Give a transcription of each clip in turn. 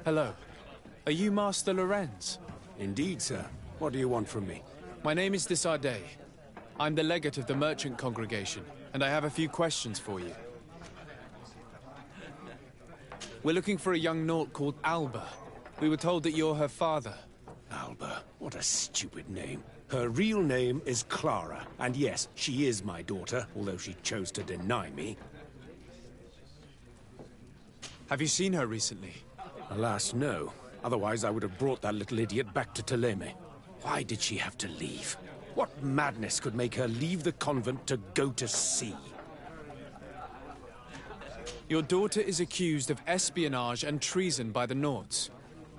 Hello. Are you Master Lorenz? Indeed, sir. What do you want from me? My name is Desardet. I'm the legate of the merchant congregation, and I have a few questions for you. We're looking for a young naut called Alba. We were told that you're her father. Alba. What a stupid name. Her real name is Clara, and yes, she is my daughter, although she chose to deny me. Have you seen her recently? Alas, no. Otherwise, I would have brought that little idiot back to Theleme. Why did she have to leave? What madness could make her leave the convent to go to sea? Your daughter is accused of espionage and treason by the Nauts.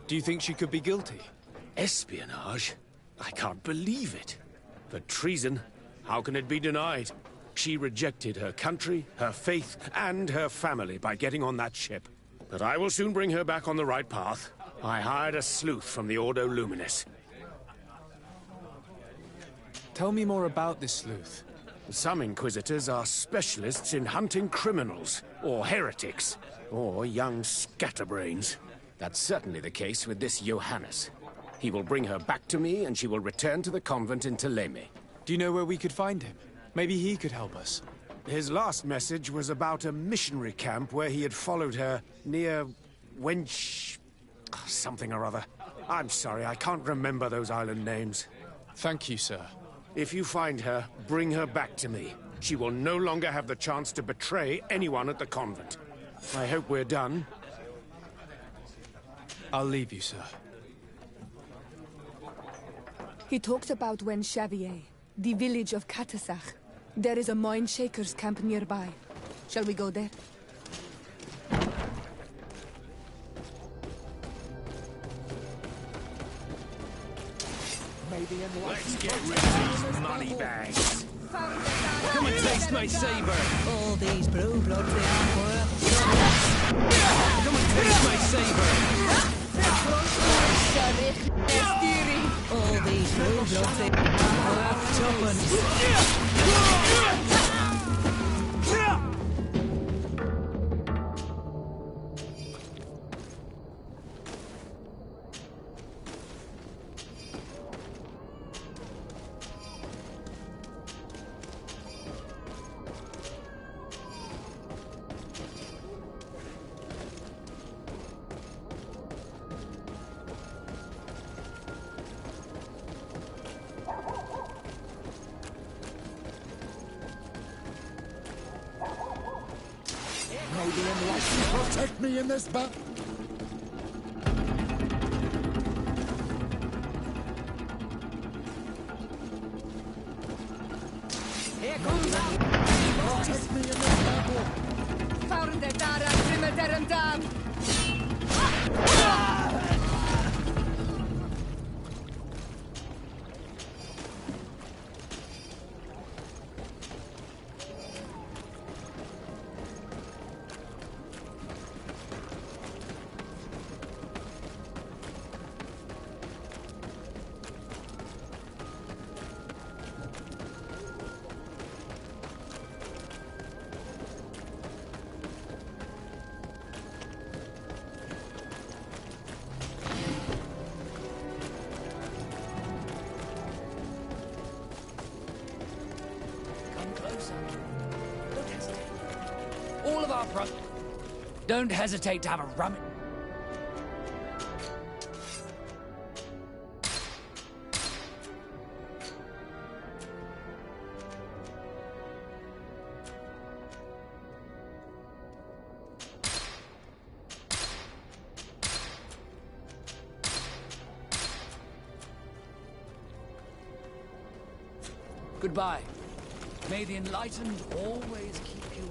Do you think she could be guilty? Espionage? I can't believe it. For treason, how can it be denied? She rejected her country, her faith, and her family by getting on that ship. But I will soon bring her back on the right path. I hired a sleuth from the Ordo Luminis. Tell me more about this sleuth. Some Inquisitors are specialists in hunting criminals, or heretics, or young scatterbrains. That's certainly the case with this Johannes. He will bring her back to me, and she will return to the convent in Theleme. Do you know where we could find him? Maybe he could help us. His last message was about a missionary camp where he had followed her near Wench... something or other. I'm sorry, I can't remember those island names. Thank you, sir. If you find her, bring her back to me. She will no longer have the chance to betray anyone at the convent. I hope we're done. I'll leave you, sir. He talked about Wenchavier, the village of Katasach. There is a mine shaker's camp nearby. Shall we go there? Let's get rid of these money bags. Come and taste my saber. All these blue bloods they are for. Come and taste my saber. All these blue bloods they are for. Tuppence. May the enlightenment protect me in this battle. Here comes Protect me in this battle. Found the Dara Primiterum Dam! All of our Don't hesitate to have a rum. Goodbye. May the enlightened always keep you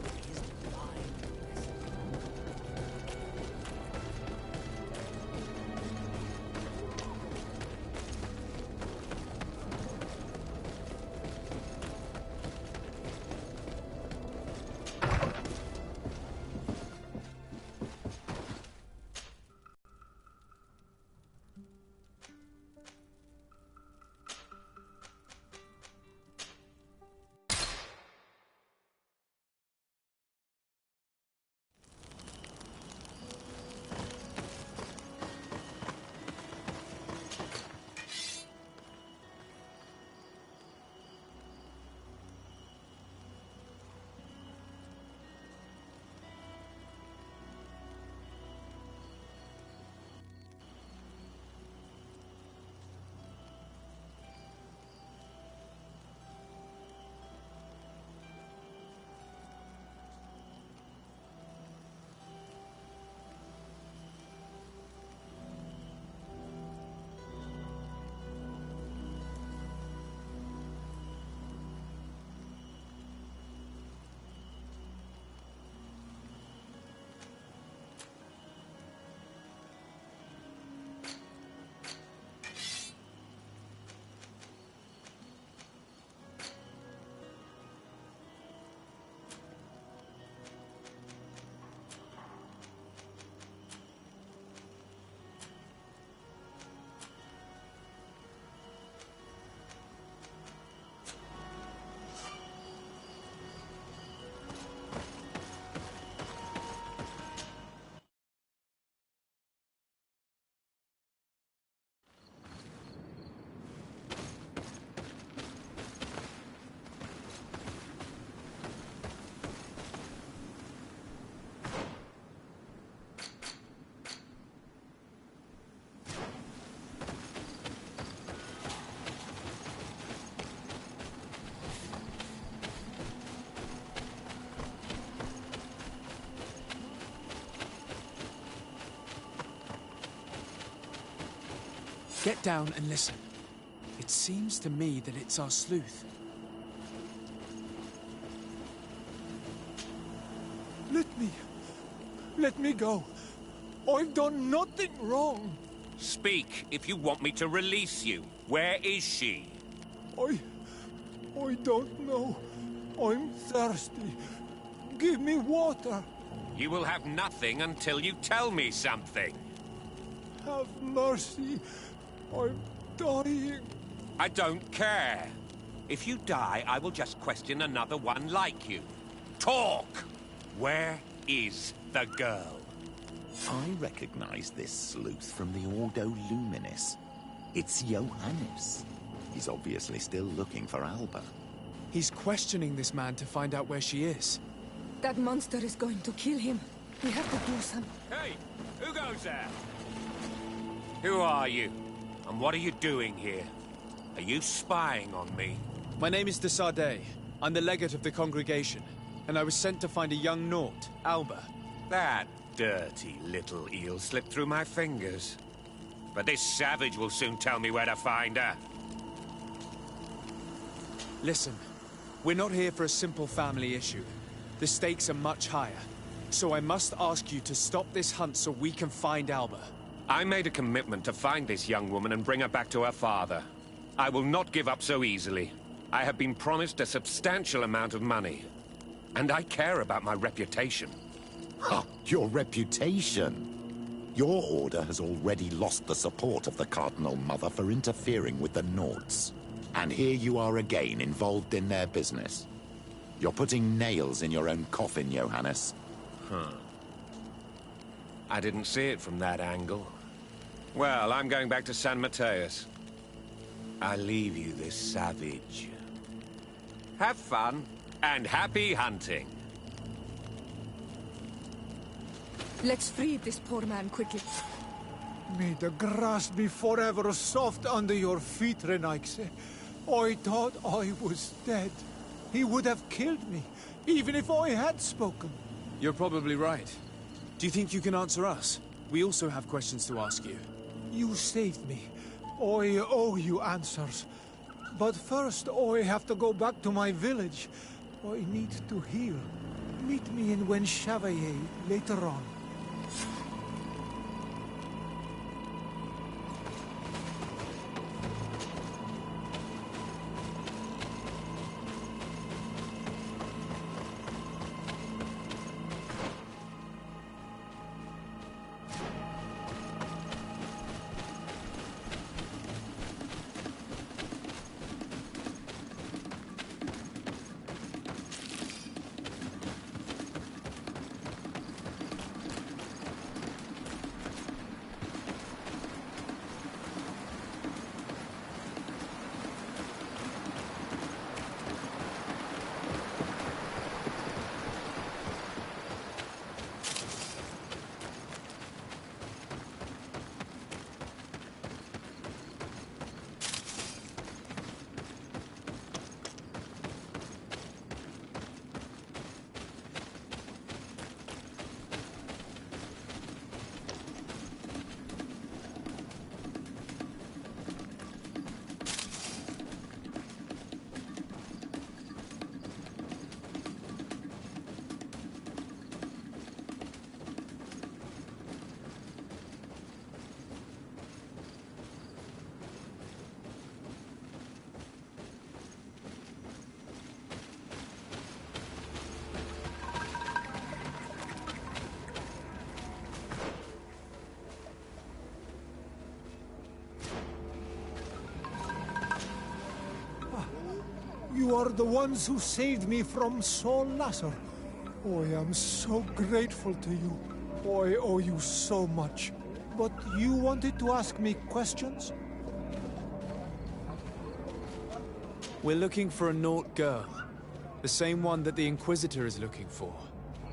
Get down and listen. It seems to me that it's our sleuth. Let me go. I've done nothing wrong. Speak if you want me to release you. Where is she? I don't know. I'm thirsty. Give me water. You will have nothing until you tell me something. Have mercy. I'm dying. I don't care. If you die, I will just question another one like you. Talk! Where is the girl? I recognize this sleuth from the Ordo Luminis. It's Johannes. He's obviously still looking for Alba. He's questioning this man to find out where she is. That monster is going to kill him. We have to do something. Hey! Who goes there? Who are you? And what are you doing here? Are you spying on me? My name is de Sardet. I'm the legate of the congregation, and I was sent to find a young Naut, Alba. That dirty little eel slipped through my fingers. But this savage will soon tell me where to find her. Listen, we're not here for a simple family issue. The stakes are much higher. So I must ask you to stop this hunt so we can find Alba. I made a commitment to find this young woman and bring her back to her father. I will not give up so easily. I have been promised a substantial amount of money. And I care about my reputation. Ha! Your reputation! Your order has already lost the support of the Cardinal Mother for interfering with the Nauts. And here you are again, involved in their business. You're putting nails in your own coffin, Johannes. I didn't see it from that angle. Well, I'm going back to San Mateus. I leave you this savage. Have fun, and happy hunting. Let's free this poor man quickly. May the grass be forever soft under your feet, Renaikse. I thought I was dead. He would have killed me, even if I had spoken. You're probably right. Do you think you can answer us? We also have questions to ask you. You saved me. I owe you answers. But first, I have to go back to my village. I need to heal. Meet me in Wen Chevalier later on. You are the ones who saved me from Saul Lasser. I am so grateful to you. I owe you so much. But you wanted to ask me questions? We're looking for a Naut girl. The same one that the Inquisitor is looking for.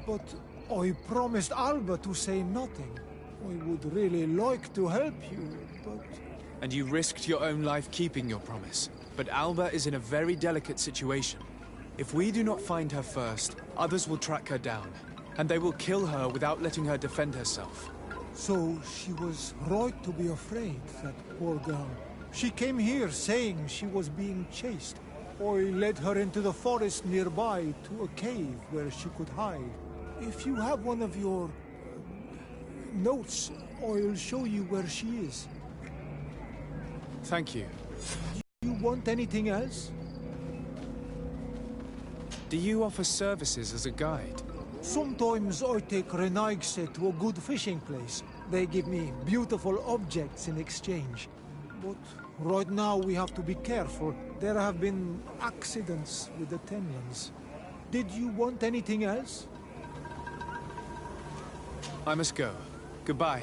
But I promised Alba to say nothing. I would really like to help you, but... And you risked your own life keeping your promise. But Alba is in a very delicate situation. If we do not find her first, others will track her down. And they will kill her without letting her defend herself. So she was right to be afraid, that poor girl. She came here saying she was being chased. I led her into the forest nearby to a cave where she could hide. If you have one of your notes, I'll show you where she is. Thank you. You want anything else? Do you offer services as a guide? Sometimes I take Renaigse to a good fishing place. They give me beautiful objects in exchange. But right now we have to be careful. There have been accidents with the Tenlans. Did you want anything else? I must go. Goodbye.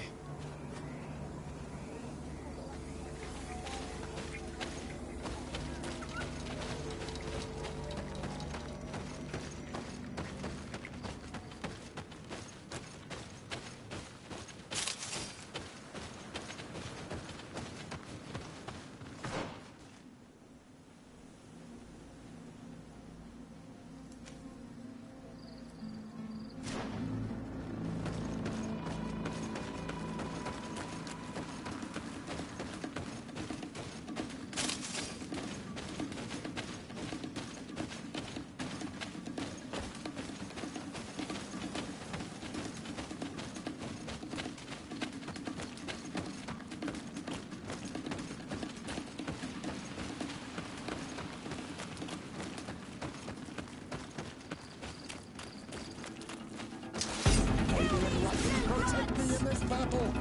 Protect me in this battle!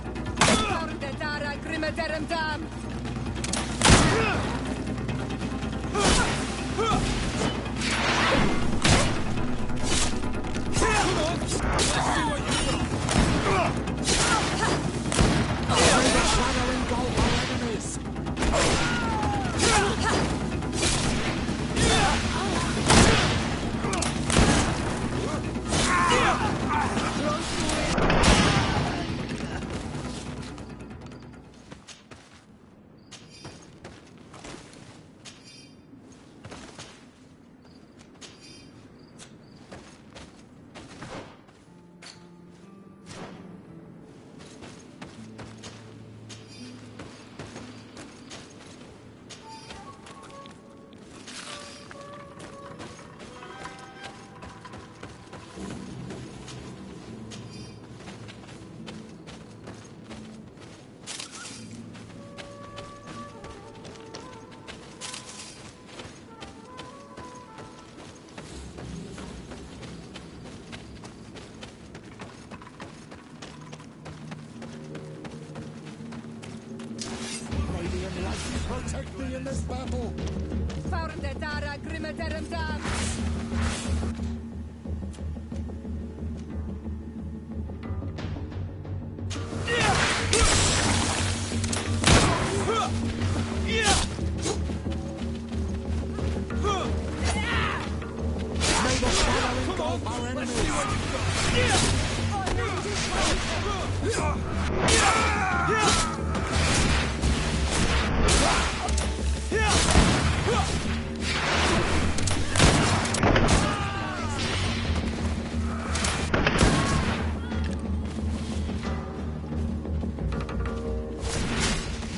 Protect me in this battle! May the shadow engulf our enemies!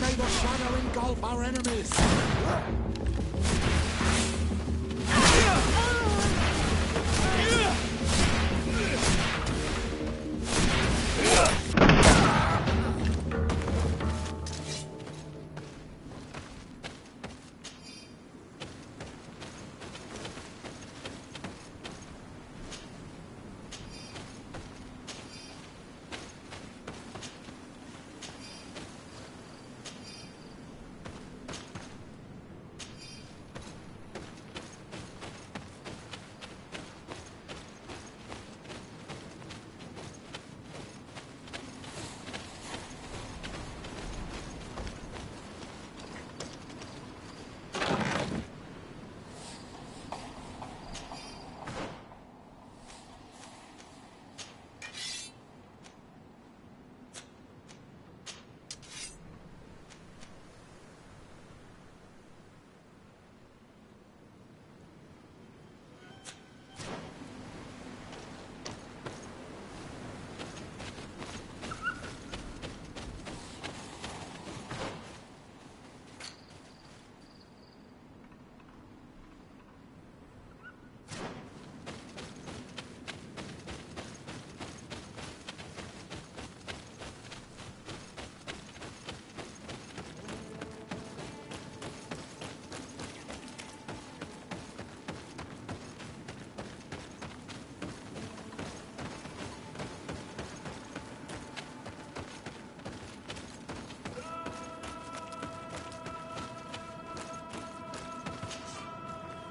May the shadow engulf our enemies!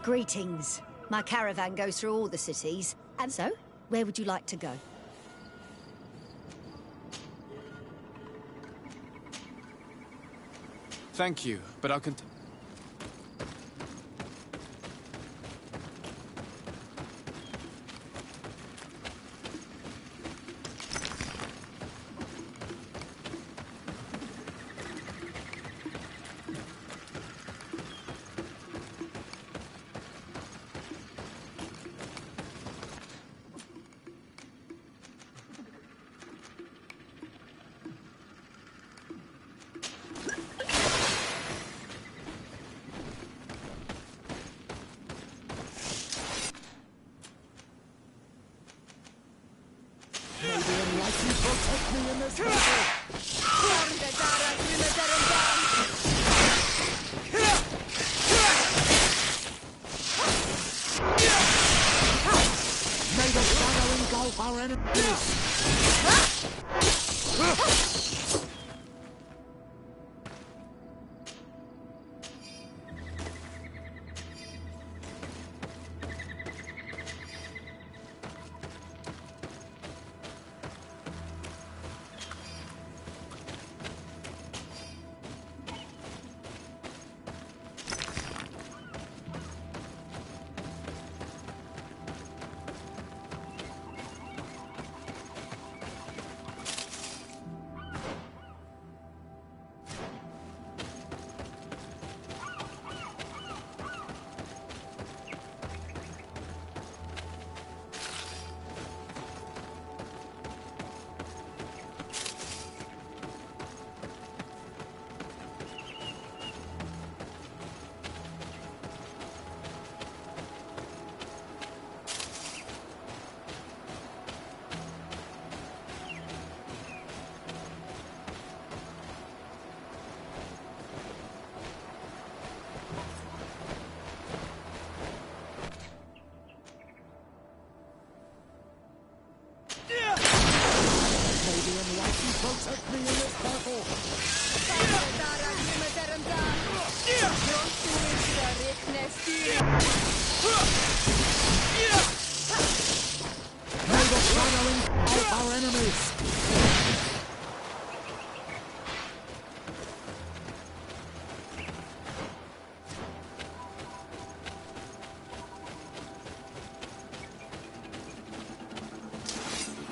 Greetings. My caravan goes through all the cities. And so, where would you like to go? Thank you, but I'll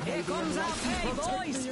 Here comes our pay, boys!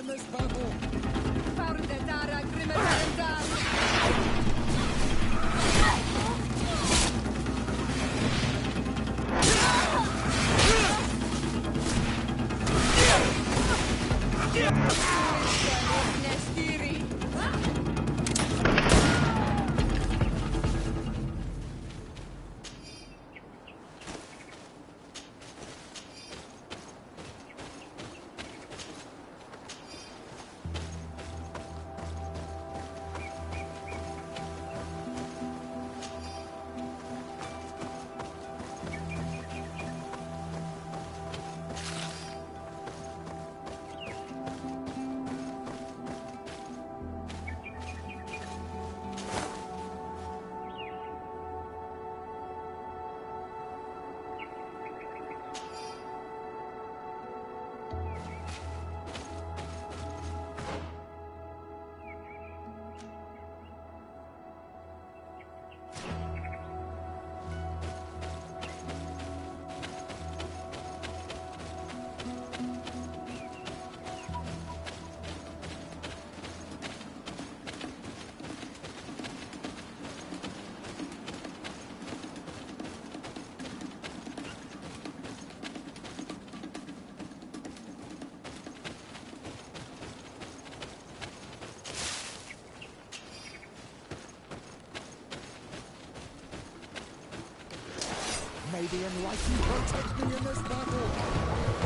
May the enlightened protect me in this battle!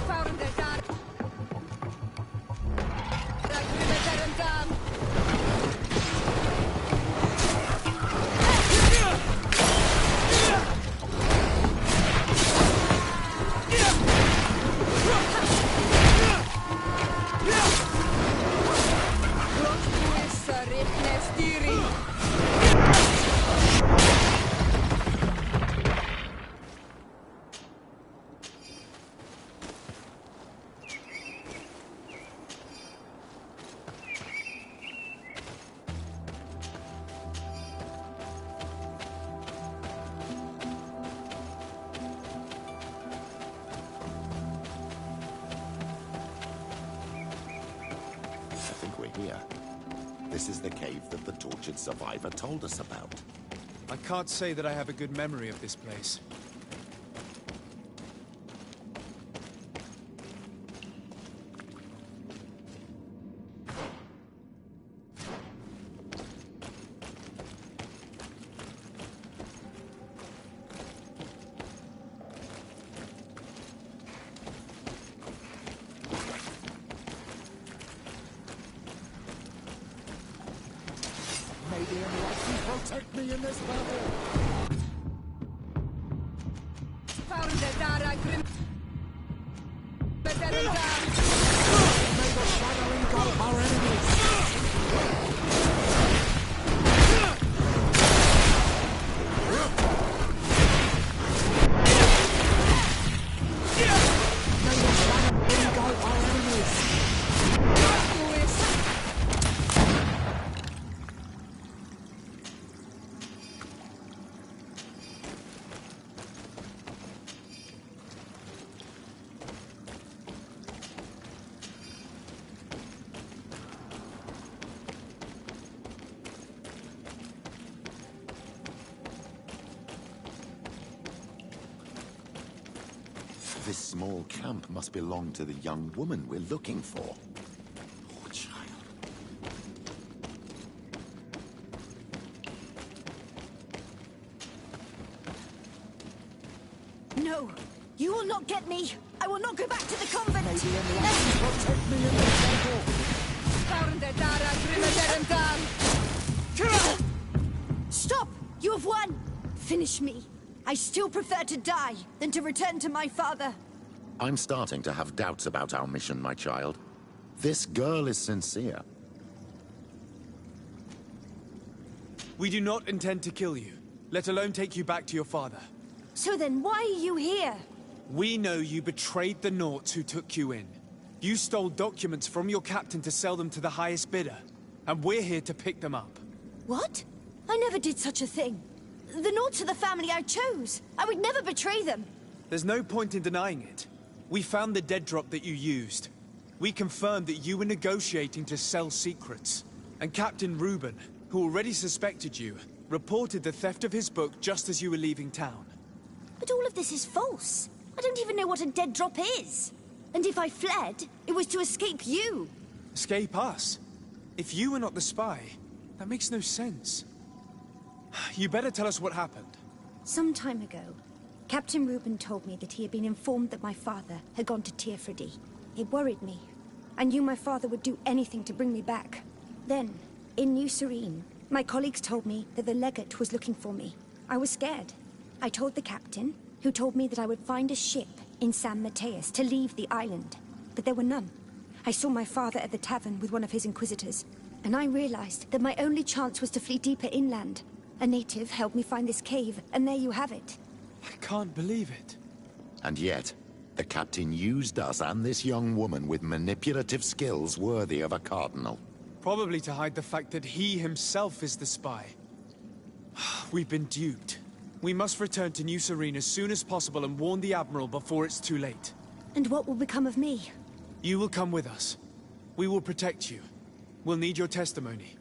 Found the dark. think we're here. This is the cave that the tortured survivor told us about. I can't say that I have a good memory of this place. Maybe enlighten protect me in this battle! May the shadow engulf our enemies! May the shadow engulf our enemies! This small camp must belong to the young woman we're looking for. Poor child. No, you will not get me. I will not go back to the convent. May the enlightened protect me in this battle! Stop! You have won! Finish me. I still prefer to die than to return to my father. I'm starting to have doubts about our mission, my child. This girl is sincere. We do not intend to kill you, let alone take you back to your father. So then why are you here? We know you betrayed the Nauts who took you in. You stole documents from your captain to sell them to the highest bidder, and we're here to pick them up. What? I never did such a thing. The Nauts are the family I chose. I would never betray them. There's no point in denying it. We found the dead drop that you used. We confirmed that you were negotiating to sell secrets. And Captain Reuben, who already suspected you, reported the theft of his book just as you were leaving town. But all of this is false. I don't even know what a dead drop is. And if I fled, it was to escape you. Escape us? If you were not the spy, that makes no sense. You better tell us what happened. Some time ago, Captain Reuben told me that he had been informed that my father had gone to Teerfredi. It worried me. I knew my father would do anything to bring me back. Then, in New Serene, my colleagues told me that the legate was looking for me. I was scared. I told the captain, who told me that I would find a ship in San Mateus to leave the island. But there were none. I saw my father at the tavern with one of his inquisitors, and I realized that my only chance was to flee deeper inland. A native helped me find this cave, and there you have it. I can't believe it. And yet, the captain used us and this young woman with manipulative skills worthy of a cardinal. Probably to hide the fact that he himself is the spy. We've been duped. We must return to New Serene as soon as possible and warn the Admiral before it's too late. And what will become of me? You will come with us. We will protect you. We'll need your testimony.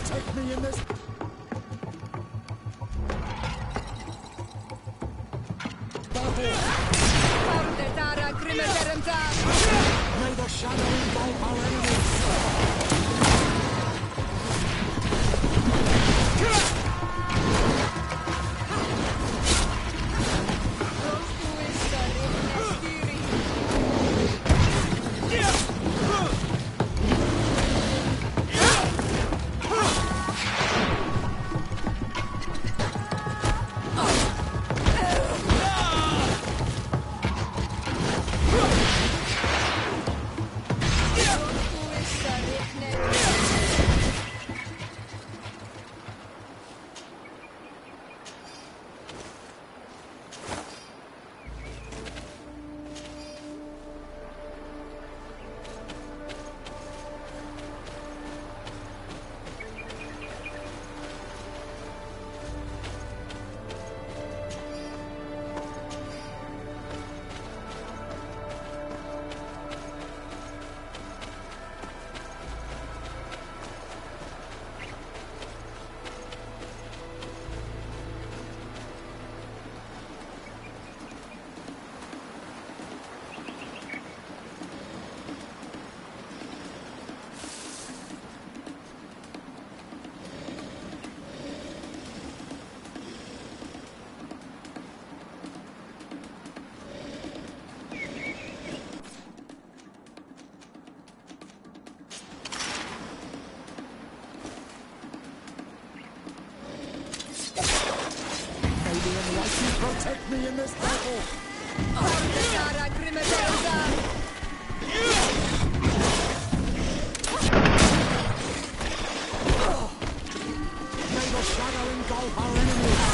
protect me in this... May the shadow engulf our enemies! Protect me in this battle! May the shadow engulf our enemies!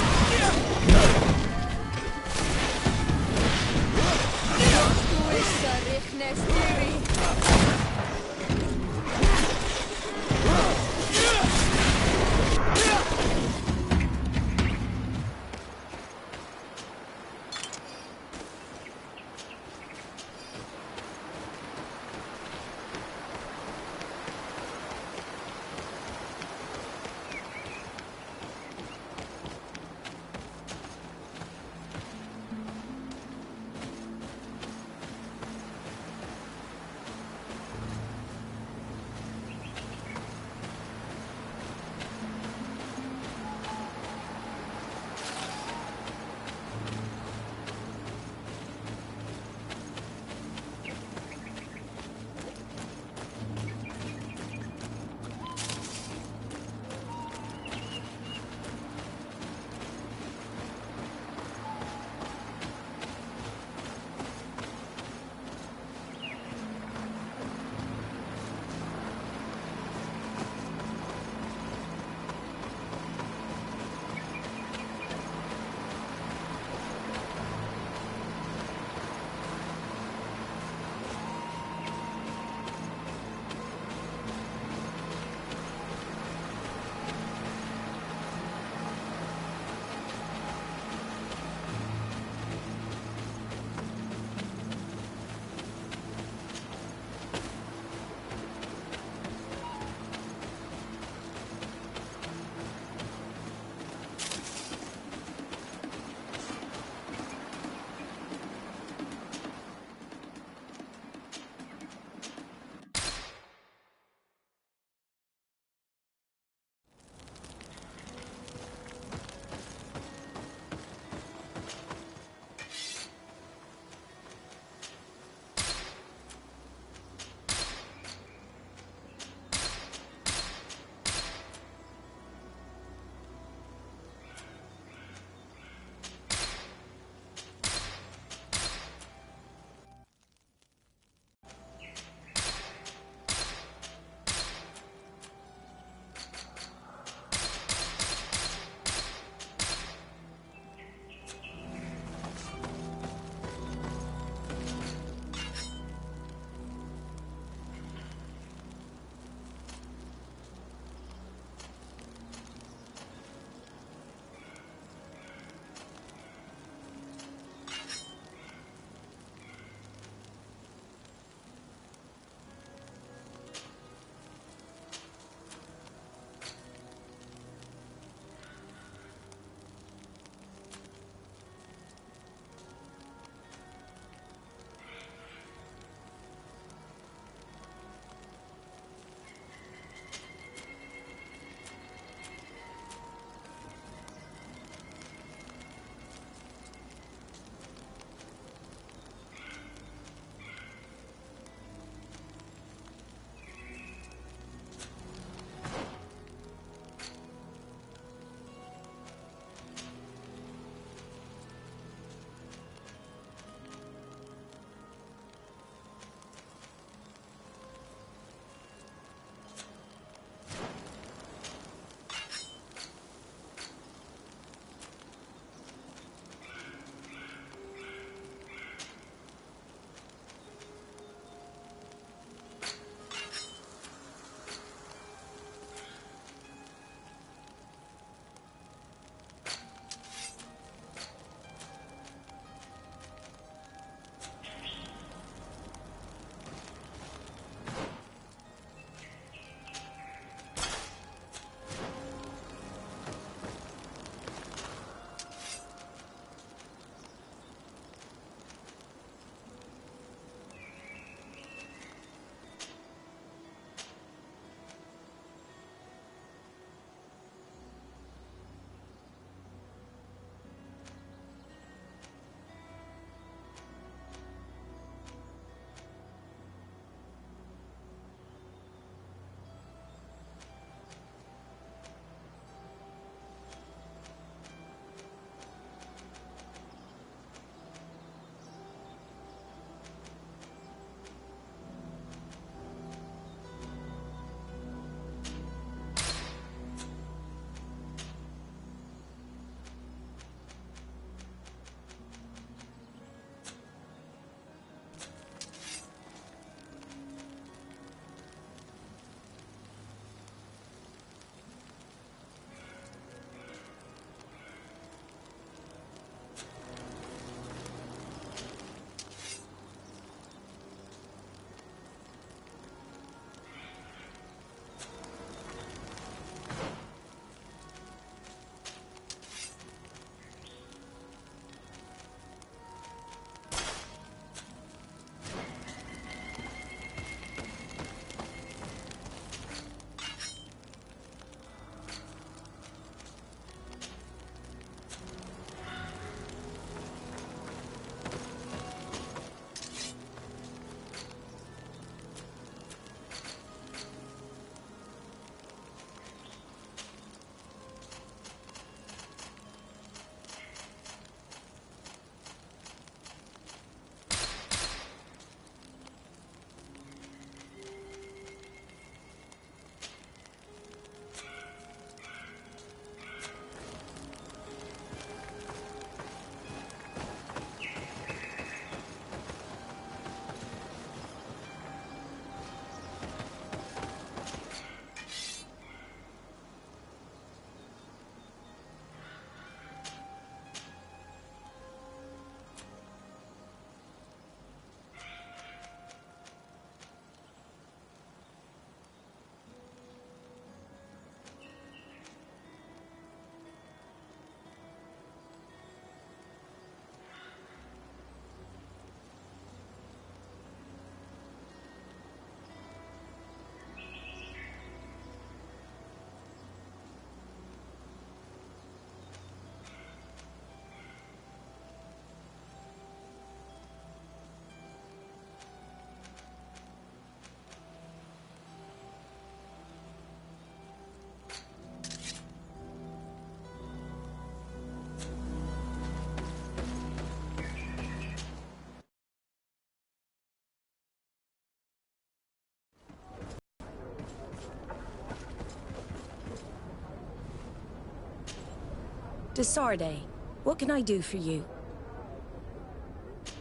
Desarde, what can I do for you?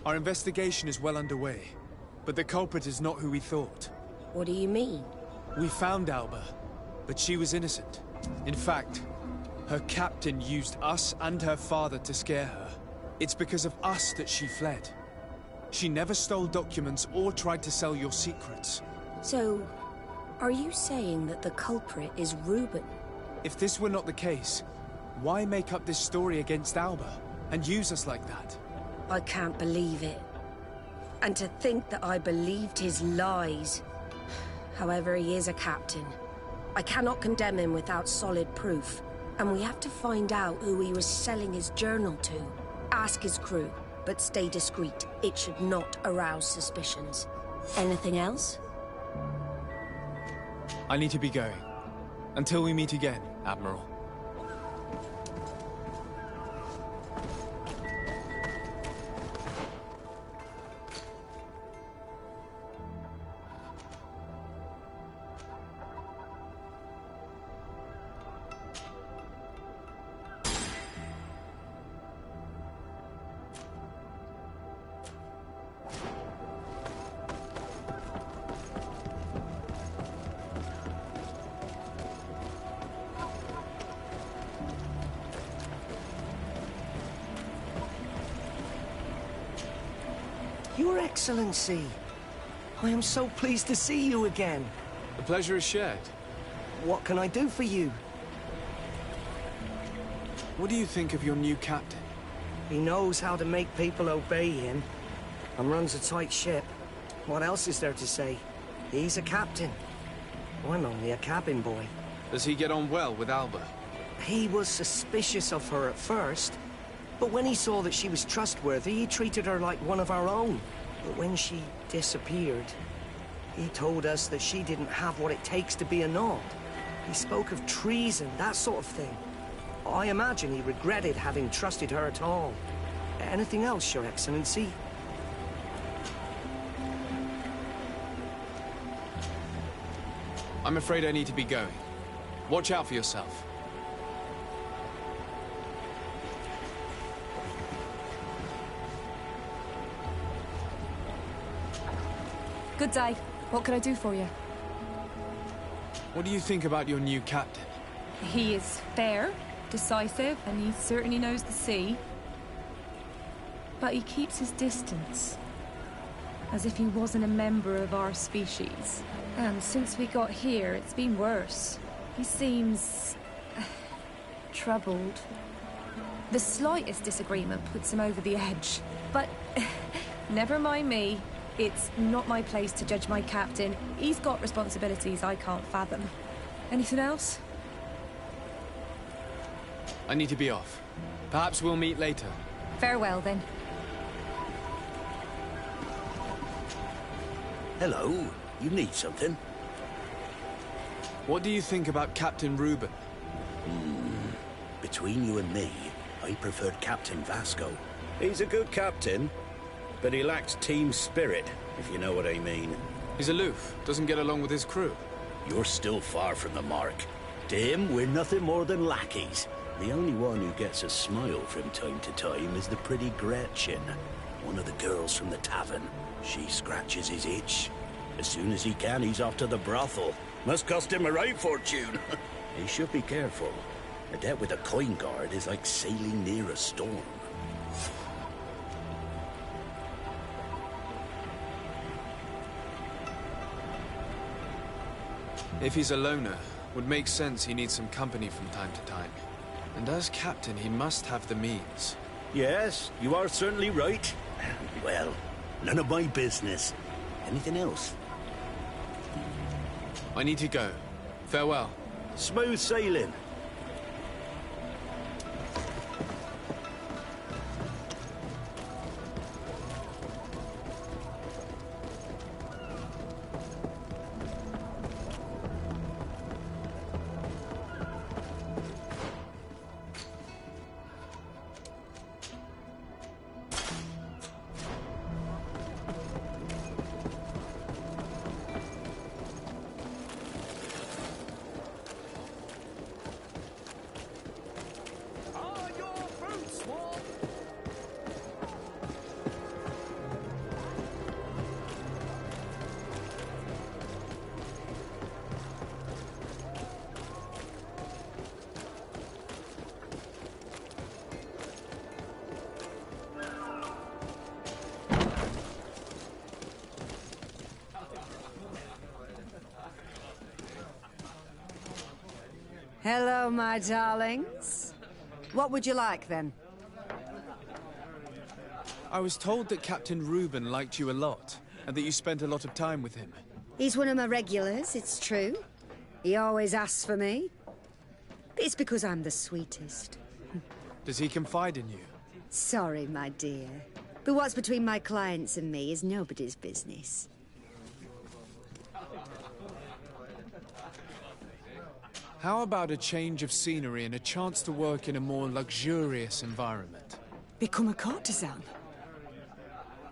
Our investigation is well underway, but the culprit is not who we thought. What do you mean? We found Alba, but she was innocent. In fact, her captain used us and her father to scare her. It's because of us that she fled. She never stole documents or tried to sell your secrets. So, are you saying that the culprit is Reuben? If this were not the case, why make up this story against Alba and use us like that? I can't believe it. And to think that I believed his lies. However, he is a captain. I cannot condemn him without solid proof. And we have to find out who he was selling his journal to. Ask his crew, but stay discreet. It should not arouse suspicions. Anything else? I need to be going. Until we meet again, Admiral. Your Excellency, I am so pleased to see you again. The pleasure is shared. What can I do for you? What do you think of your new captain? He knows how to make people obey him, and runs a tight ship. What else is there to say? He's a captain. I'm only a cabin boy. Does he get on well with Alba? He was suspicious of her at first, but when he saw that she was trustworthy, he treated her like one of our own. But when she disappeared, he told us that she didn't have what it takes to be a Nod. He spoke of treason, that sort of thing. I imagine he regretted having trusted her at all. Anything else, Your Excellency? I'm afraid I need to be going. Watch out for yourself. Good day. What can I do for you? What do you think about your new captain? He is fair, decisive, and he certainly knows the sea. But he keeps his distance. As if he wasn't a member of our species. And since we got here, it's been worse. He seems... troubled. The slightest disagreement puts him over the edge. But never mind me. It's not my place to judge my captain. He's got responsibilities I can't fathom. Anything else? I need to be off. Perhaps we'll meet later. Farewell, then. Hello. You need something? What do you think about Captain Reuben? Between you and me, I preferred Captain Vasco. He's a good captain, but he lacks team spirit, if you know what I mean. He's aloof, doesn't get along with his crew. You're still far from the mark. To him, we're nothing more than lackeys. The only one who gets a smile from time to time is the pretty Gretchen, one of the girls from the tavern. She scratches his itch. As soon as he can, he's off to the brothel. Must cost him a right fortune. He should be careful. A debt with a coin guard is like sailing near a storm. If he's a loner, would make sense he needs some company from time to time. And as captain, he must have the means. Yes, you are certainly right. Well, none of my business. Anything else? I need to go. Farewell. Smooth sailing. Hello, my darlings. What would you like, then? I was told that Captain Reuben liked you a lot, and that you spent a lot of time with him. He's one of my regulars, it's true. He always asks for me. It's because I'm the sweetest. Does he confide in you? Sorry, my dear. But what's between my clients and me is nobody's business. How about a change of scenery and a chance to work in a more luxurious environment? Become a courtesan?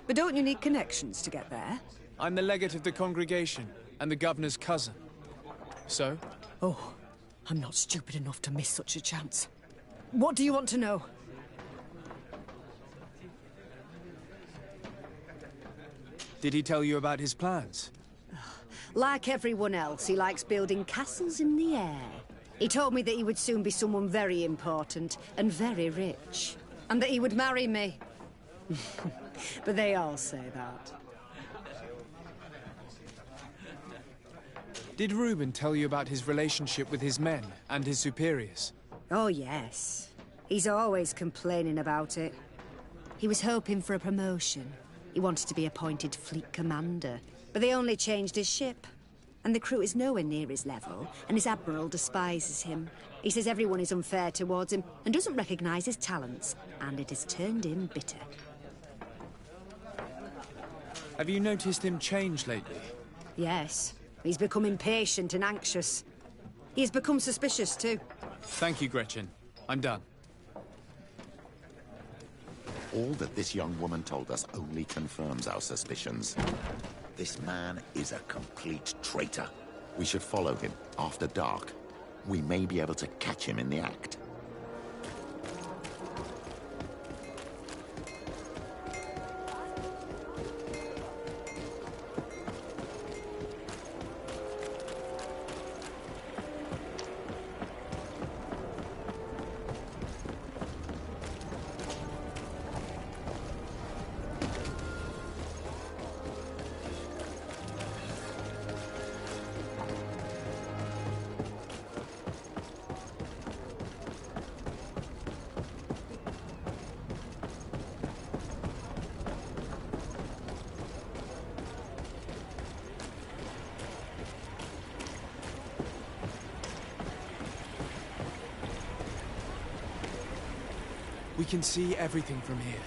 But don't you need connections to get there? I'm the legate of the congregation, and the governor's cousin. So? Oh, I'm not stupid enough to miss such a chance. What do you want to know? Did he tell you about his plans? Like everyone else, he likes building castles in the air. He told me that he would soon be someone very important and very rich. And that he would marry me. But they all say that. Did Reuben tell you about his relationship with his men and his superiors? Oh, yes. He's always complaining about it. He was hoping for a promotion. He wanted to be appointed fleet commander. But they only changed his ship. And the crew is nowhere near his level, and his admiral despises him. He says everyone is unfair towards him and doesn't recognize his talents, and it has turned him bitter. Have you noticed him change lately? Yes. He's become impatient and anxious. He has become suspicious, too. Thank you, Gretchen. I'm done. All that this young woman told us only confirms our suspicions. This man is a complete traitor. We should follow him after dark. We may be able to catch him in the act. We can see everything from here.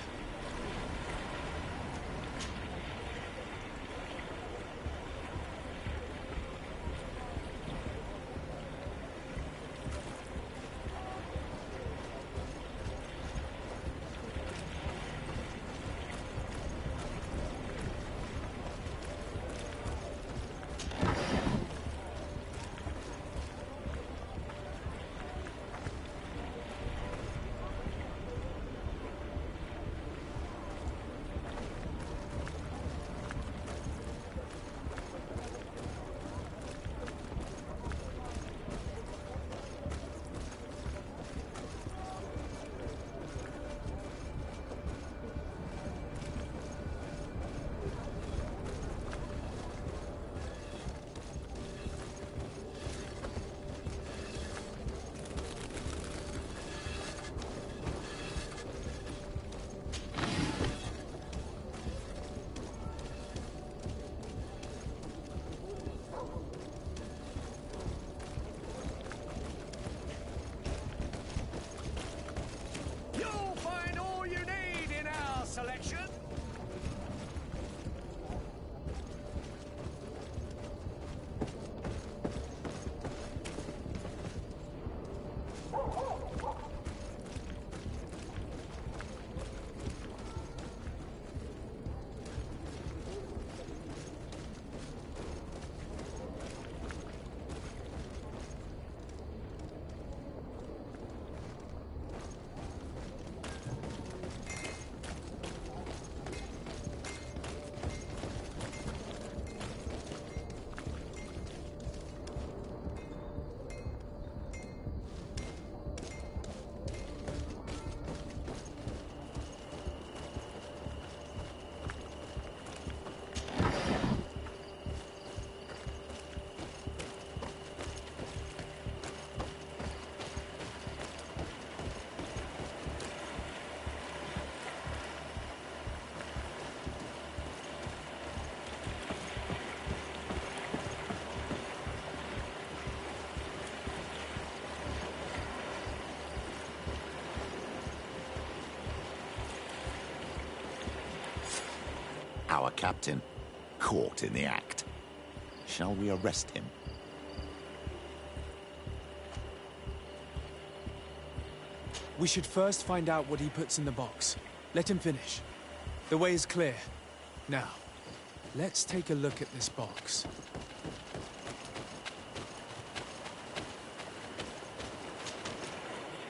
our captain, caught in the act. Shall we arrest him? We should first find out what he puts in the box. Let him finish. The way is clear. Now, let's take a look at this box.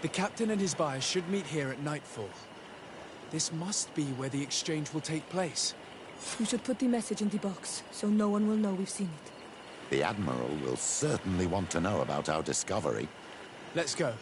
The captain and his buyer should meet here at nightfall. This must be where the exchange will take place. We should put the message in the box, so no one will know we've seen it. The Admiral will certainly want to know about our discovery. Let's go.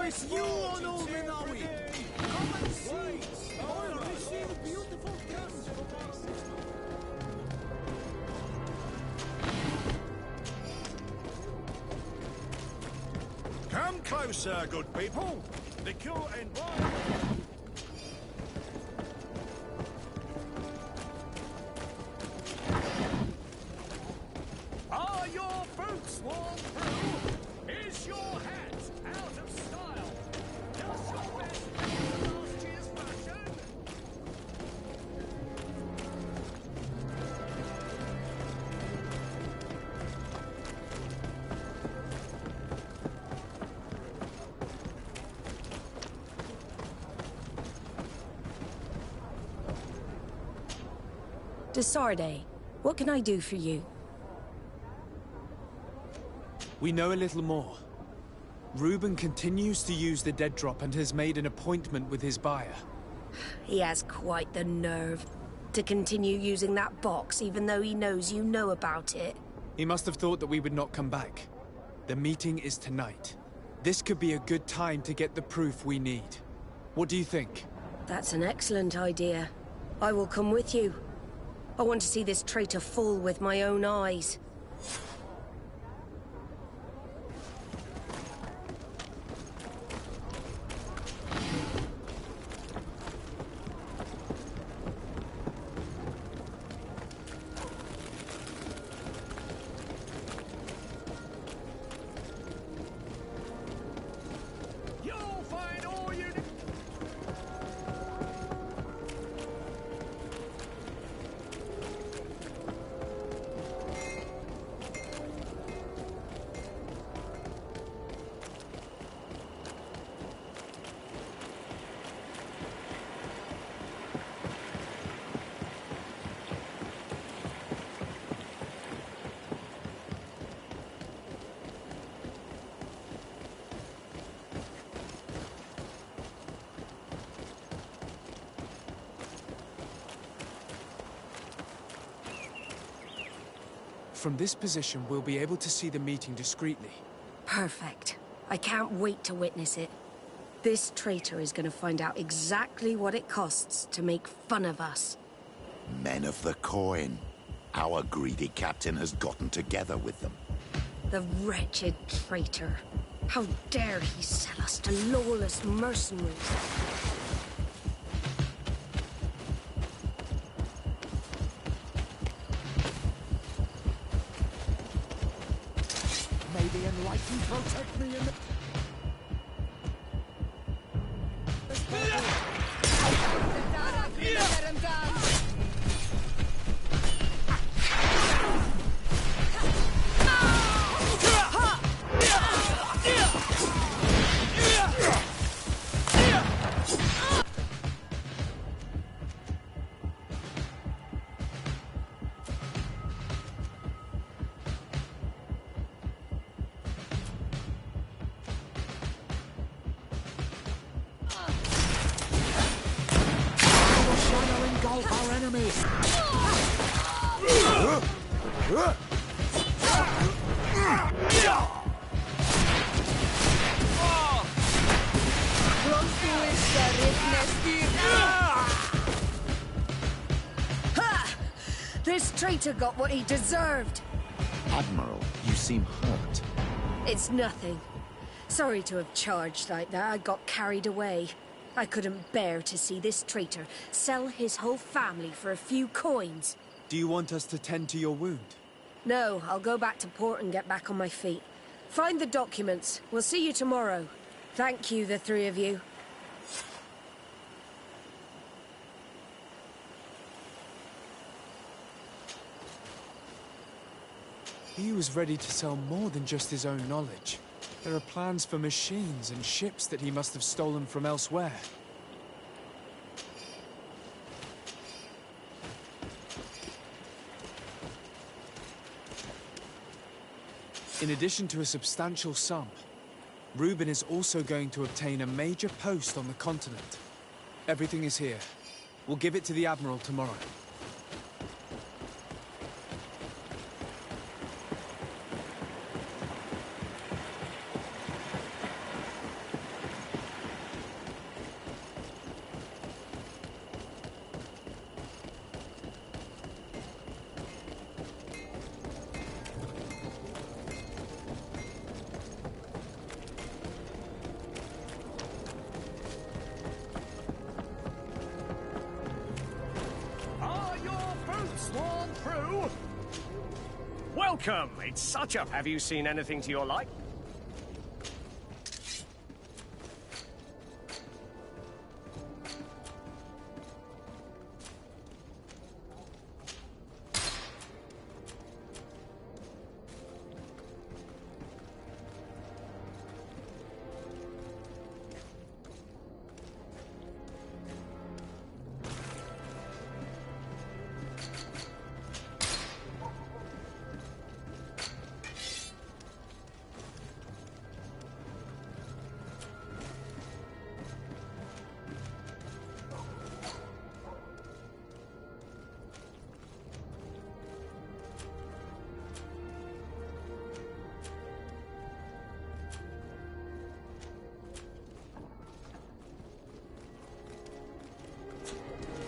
It's you on all the knowing! Come and see! I'll receive beautiful gifts from us! Come closer, good people! The cool and wild... Are your boots worn through? Is your hat out of style? Does your best fit last year's fashion? Desarde, what can I do for you? We know a little more. Reuben continues to use the dead drop and has made an appointment with his buyer. He has quite the nerve to continue using that box even though he knows you know about it. He must have thought that we would not come back. The meeting is tonight. This could be a good time to get the proof we need. What do you think? That's an excellent idea. I will come with you. I want to see this traitor fall with my own eyes. You'll find all you need. From this position, we'll be able to see the meeting discreetly. Perfect. I can't wait to witness it. This traitor is going to find out exactly what it costs to make fun of us. Men of the coin. Our greedy captain has gotten together with them. The wretched traitor. How dare he sell us to lawless mercenaries? May the enlightened protect me in the... Our enemies! This traitor got what he deserved. Admiral, you seem hurt. It's nothing. Sorry to have charged like that. I got carried away. I couldn't bear to see this traitor sell his whole family for a few coins. Do you want us to tend to your wound? No, I'll go back to port and get back on my feet. Find the documents. We'll see you tomorrow. Thank you, the three of you. He was ready to sell more than just his own knowledge. There are plans for machines and ships that he must have stolen from elsewhere. In addition to a substantial sum, Reuben is also going to obtain a major post on the continent. Everything is here. We'll give it to the Admiral tomorrow. Are your boots worn through? Welcome! It's such a... Have you seen anything to your like?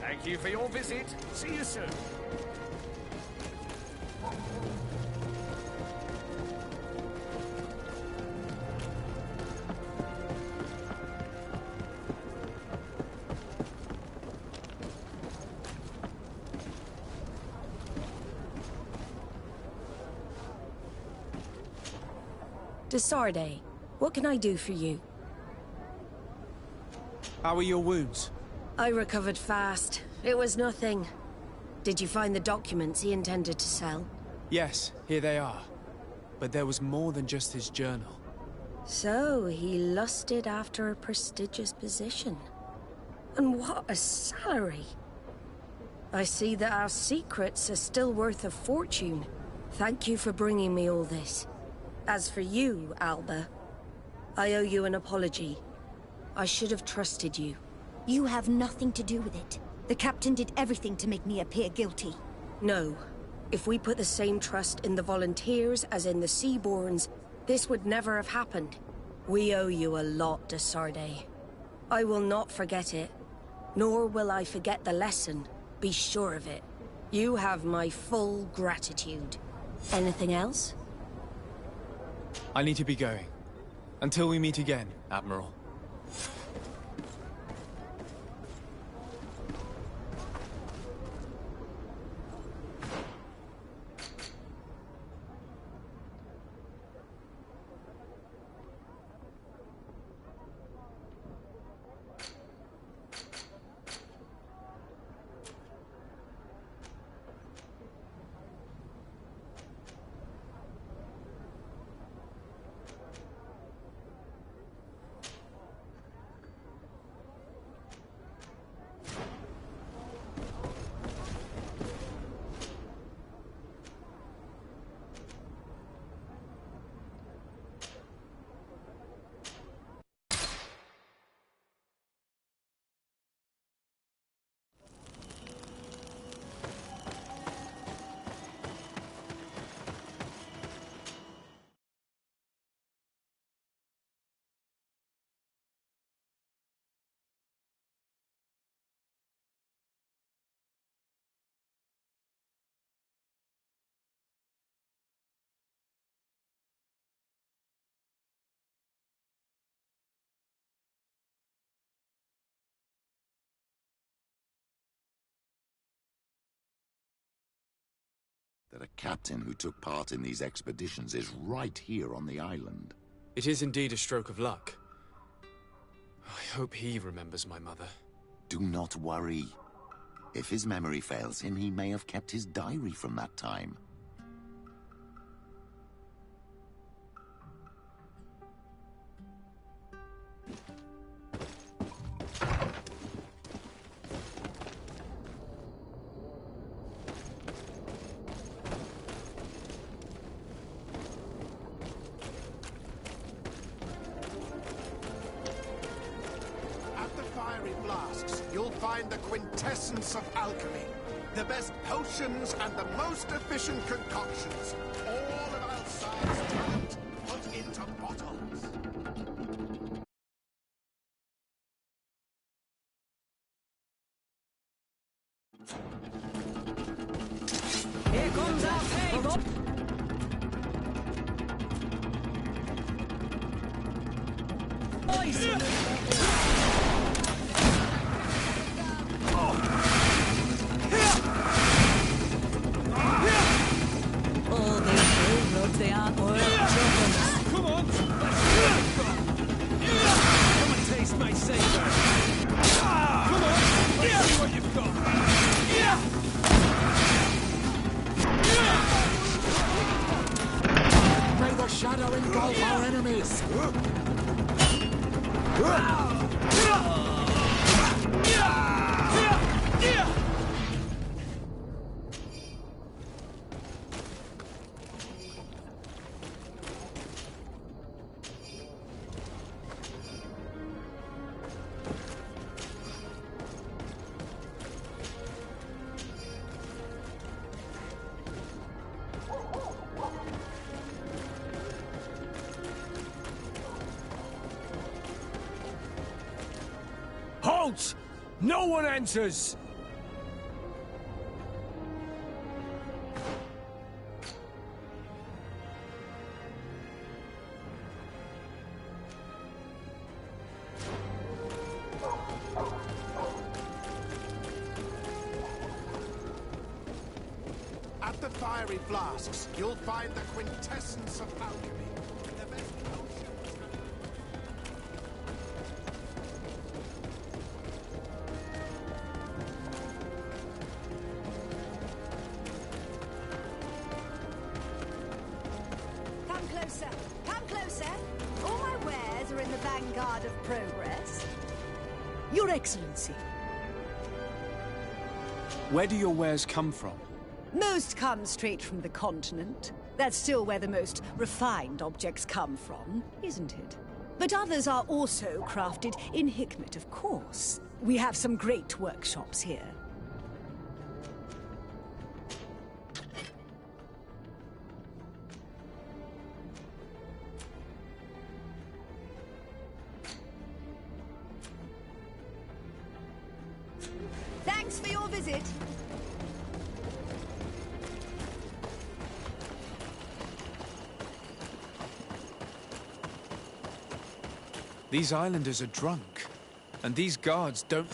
Thank you for your visit. See you soon. Desarde, what can I do for you? How are your wounds? I recovered fast. It was nothing. Did you find the documents he intended to sell? Yes, here they are. But there was more than just his journal. So, he lusted after a prestigious position. And what a salary! I see that our secrets are still worth a fortune. Thank you for bringing me all this. As for you, Alba, I owe you an apology. I should have trusted you. You have nothing to do with it. The captain did everything to make me appear guilty. No. If we put the same trust in the volunteers as in the Seaborns, this would never have happened. We owe you a lot, Desarde. I will not forget it. Nor will I forget the lesson. Be sure of it. You have my full gratitude. Anything else? I need to be going. Until we meet again, Admiral. that a captain who took part in these expeditions is right here on the island. It is indeed a stroke of luck. I hope he remembers my mother. Do not worry. If his memory fails him, he may have kept his diary from that time. You'll find the quintessence of alchemy. The best potions and the most efficient concoctions. All of Alcyon's talent put into bottles. Here comes our fate! They aren't worth trouble. Come on! Come and taste my savor! Come on! Let's see what you've got! May the shadow engulf our enemies! Halt! No one enters! At the fiery flasks, you'll find the quintessence of alchemy. The best potions. Come closer. Come closer. All my wares are in the vanguard of progress. Your Excellency. Where do your wares come from? Most come straight from the continent. That's still where the most refined objects come from, isn't it? But others are also crafted in Hikmet, of course. We have some great workshops here. Thanks for your visit. These islanders are drunk, and these guards don't...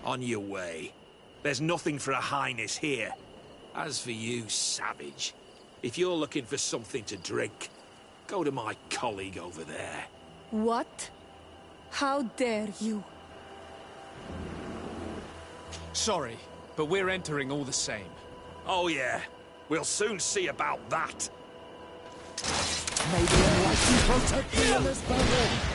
On your way. There's nothing for a highness here. As for you, savage, if you're looking for something to drink, go to my colleague over there. What? How dare you? Sorry, but we're entering all the same. Oh yeah, we'll soon see about that. May the Enlightened protect me in this battle!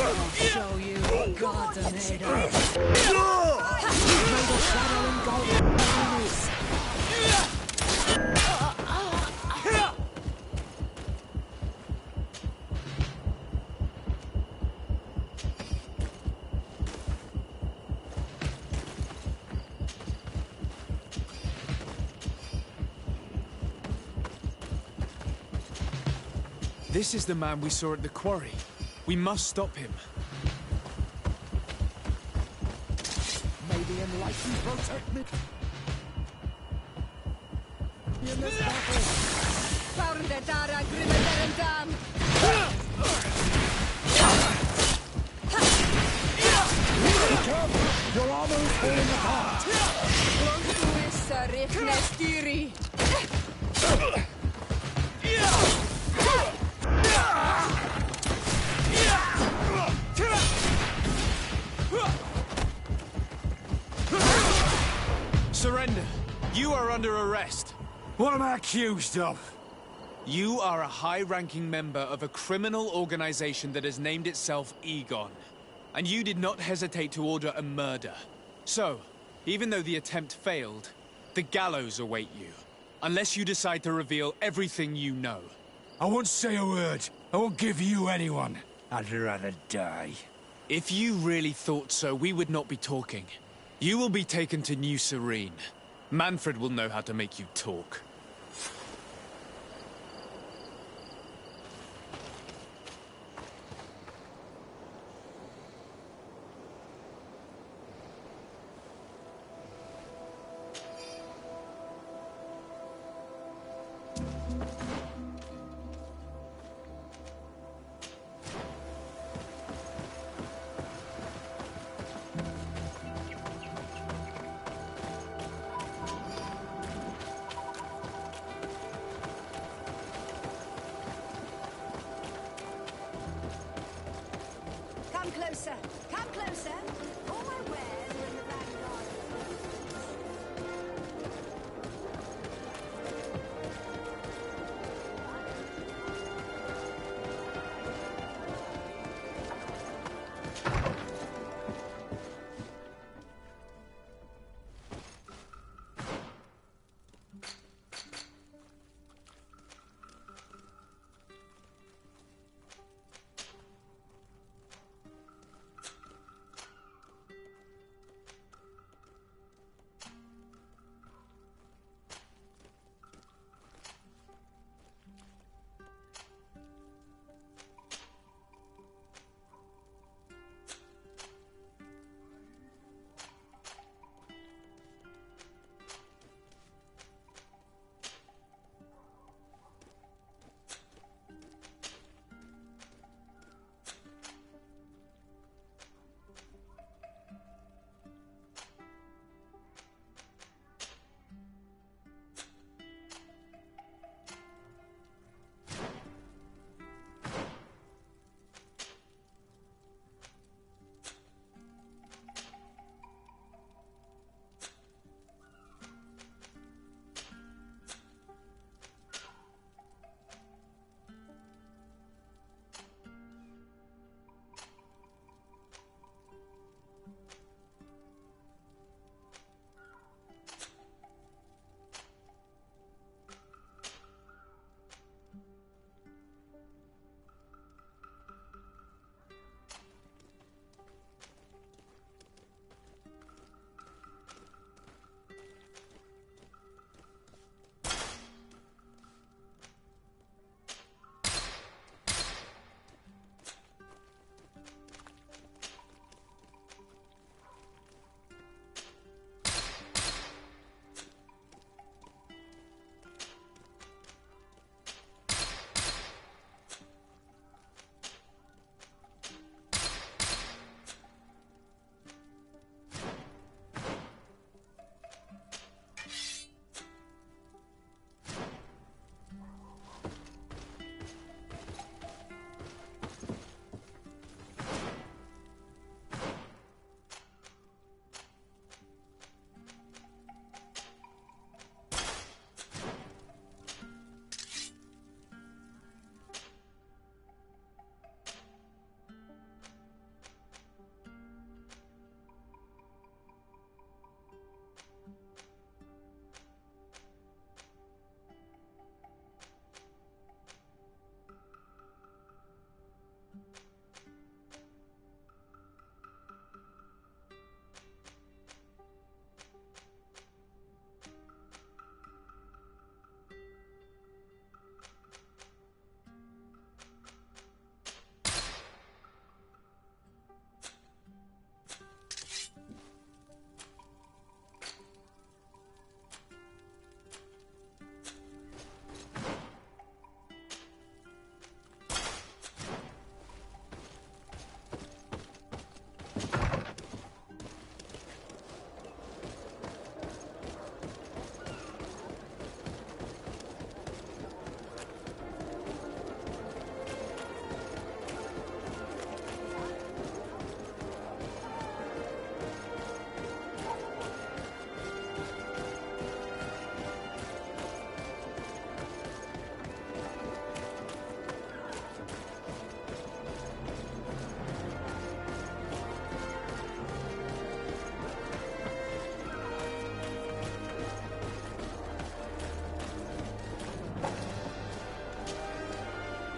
I'll show you what gods are made of. May the shadow engulf our enemies! This is the man we saw at the quarry. We must stop him. May the Enlightened protect me in this battle! Your armor is falling apart! Surrender. You are under arrest. What am I accused of? You are a high-ranking member of a criminal organization that has named itself Egon. And you did not hesitate to order a murder. So, even though the attempt failed, the gallows await you. Unless you decide to reveal everything you know. I won't say a word. I won't give you anyone. I'd rather die. If you really thought so, we would not be talking. You will be taken to New Serene. Manfred will know how to make you talk.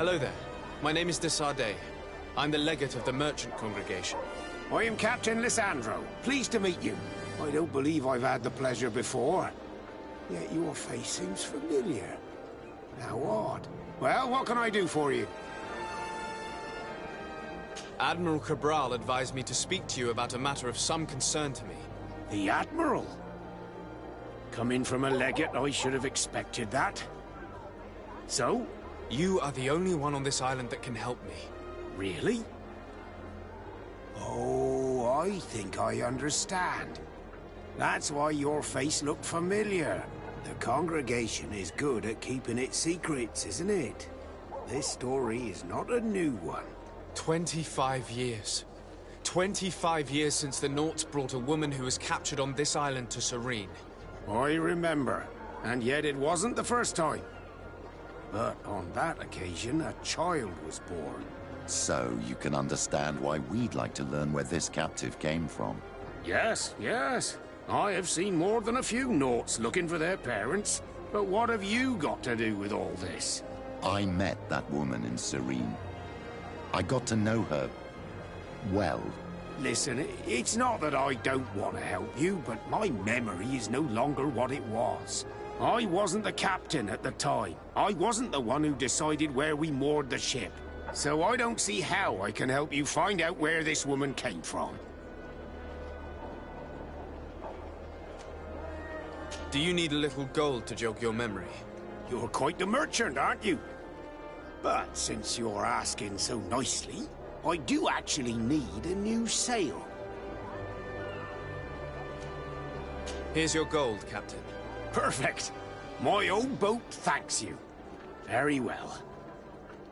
Hello there. My name is de Sardet. I'm the legate of the merchant congregation. I am Captain Lissandro. Pleased to meet you. I don't believe I've had the pleasure before. Yet your face seems familiar. How odd. Well, what can I do for you? Admiral Cabral advised me to speak to you about a matter of some concern to me. The Admiral? Coming from a legate, I should have expected that. So? You are the only one on this island that can help me. Really? Oh, I think I understand. That's why your face looked familiar. The congregation is good at keeping its secrets, isn't it? This story is not a new one. 25 years. 25 years since the Nauts brought a woman who was captured on this island to Serene. I remember. And yet it wasn't the first time. But on that occasion, a child was born. So you can understand why we'd like to learn where this captive came from. Yes, yes. I have seen more than a few Nauts looking for their parents. But what have you got to do with all this? I met that woman in Serene. I got to know her, well. Listen, it's not that I don't want to help you, but my memory is no longer what it was. I wasn't the captain at the time. I wasn't the one who decided where we moored the ship. So I don't see how I can help you find out where this woman came from. Do you need a little gold to jog your memory? You're quite the merchant, aren't you? But since you're asking so nicely, I do actually need a new sail. Here's your gold, Captain. Perfect. My old boat thanks you. Very well.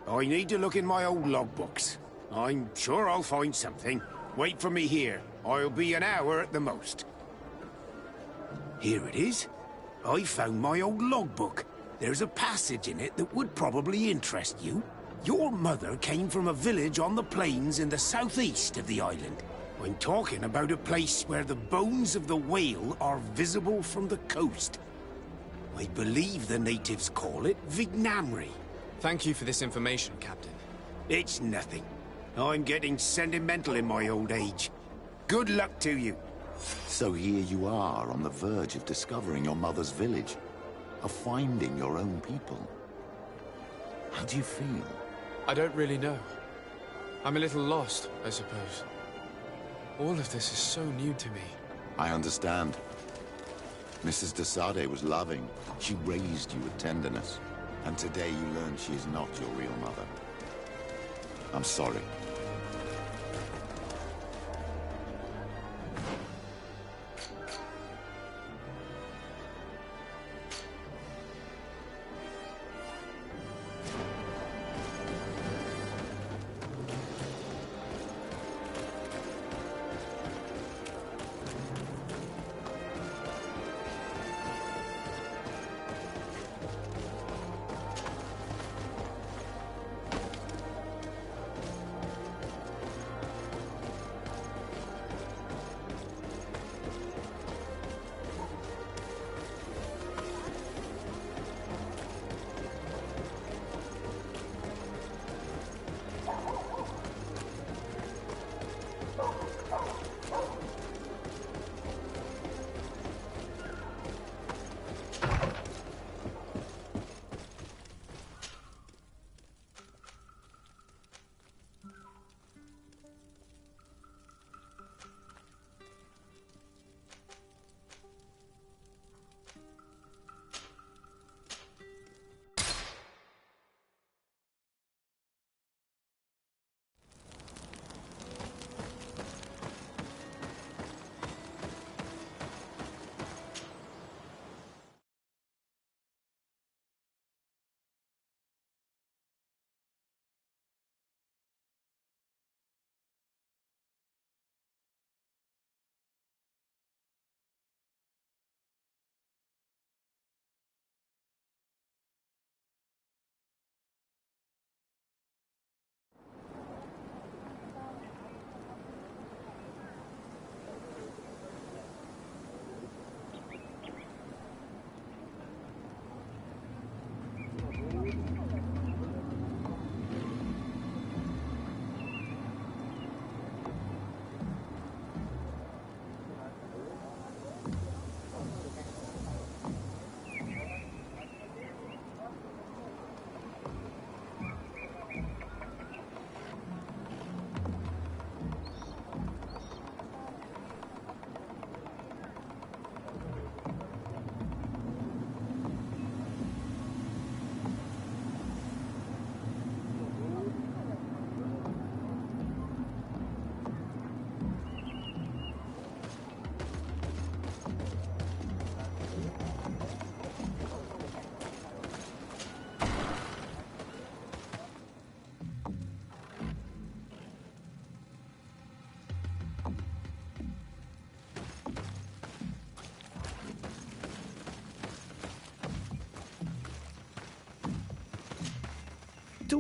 I need to look in my old logbooks. I'm sure I'll find something. Wait for me here. I'll be an hour at the most. Here it is. I found my old logbook. There's a passage in it that would probably interest you. Your mother came from a village on the plains in the southeast of the island. I'm talking about a place where the bones of the whale are visible from the coast. I believe the natives call it Vignamri. Thank you for this information, Captain. It's nothing. I'm getting sentimental in my old age. Good luck to you. So here you are on the verge of discovering your mother's village, of finding your own people. How do you feel? I don't really know. I'm a little lost, I suppose. All of this is so new to me. I understand. Mrs. de Sardet was loving. She raised you with tenderness. And today you learn she is not your real mother. I'm sorry.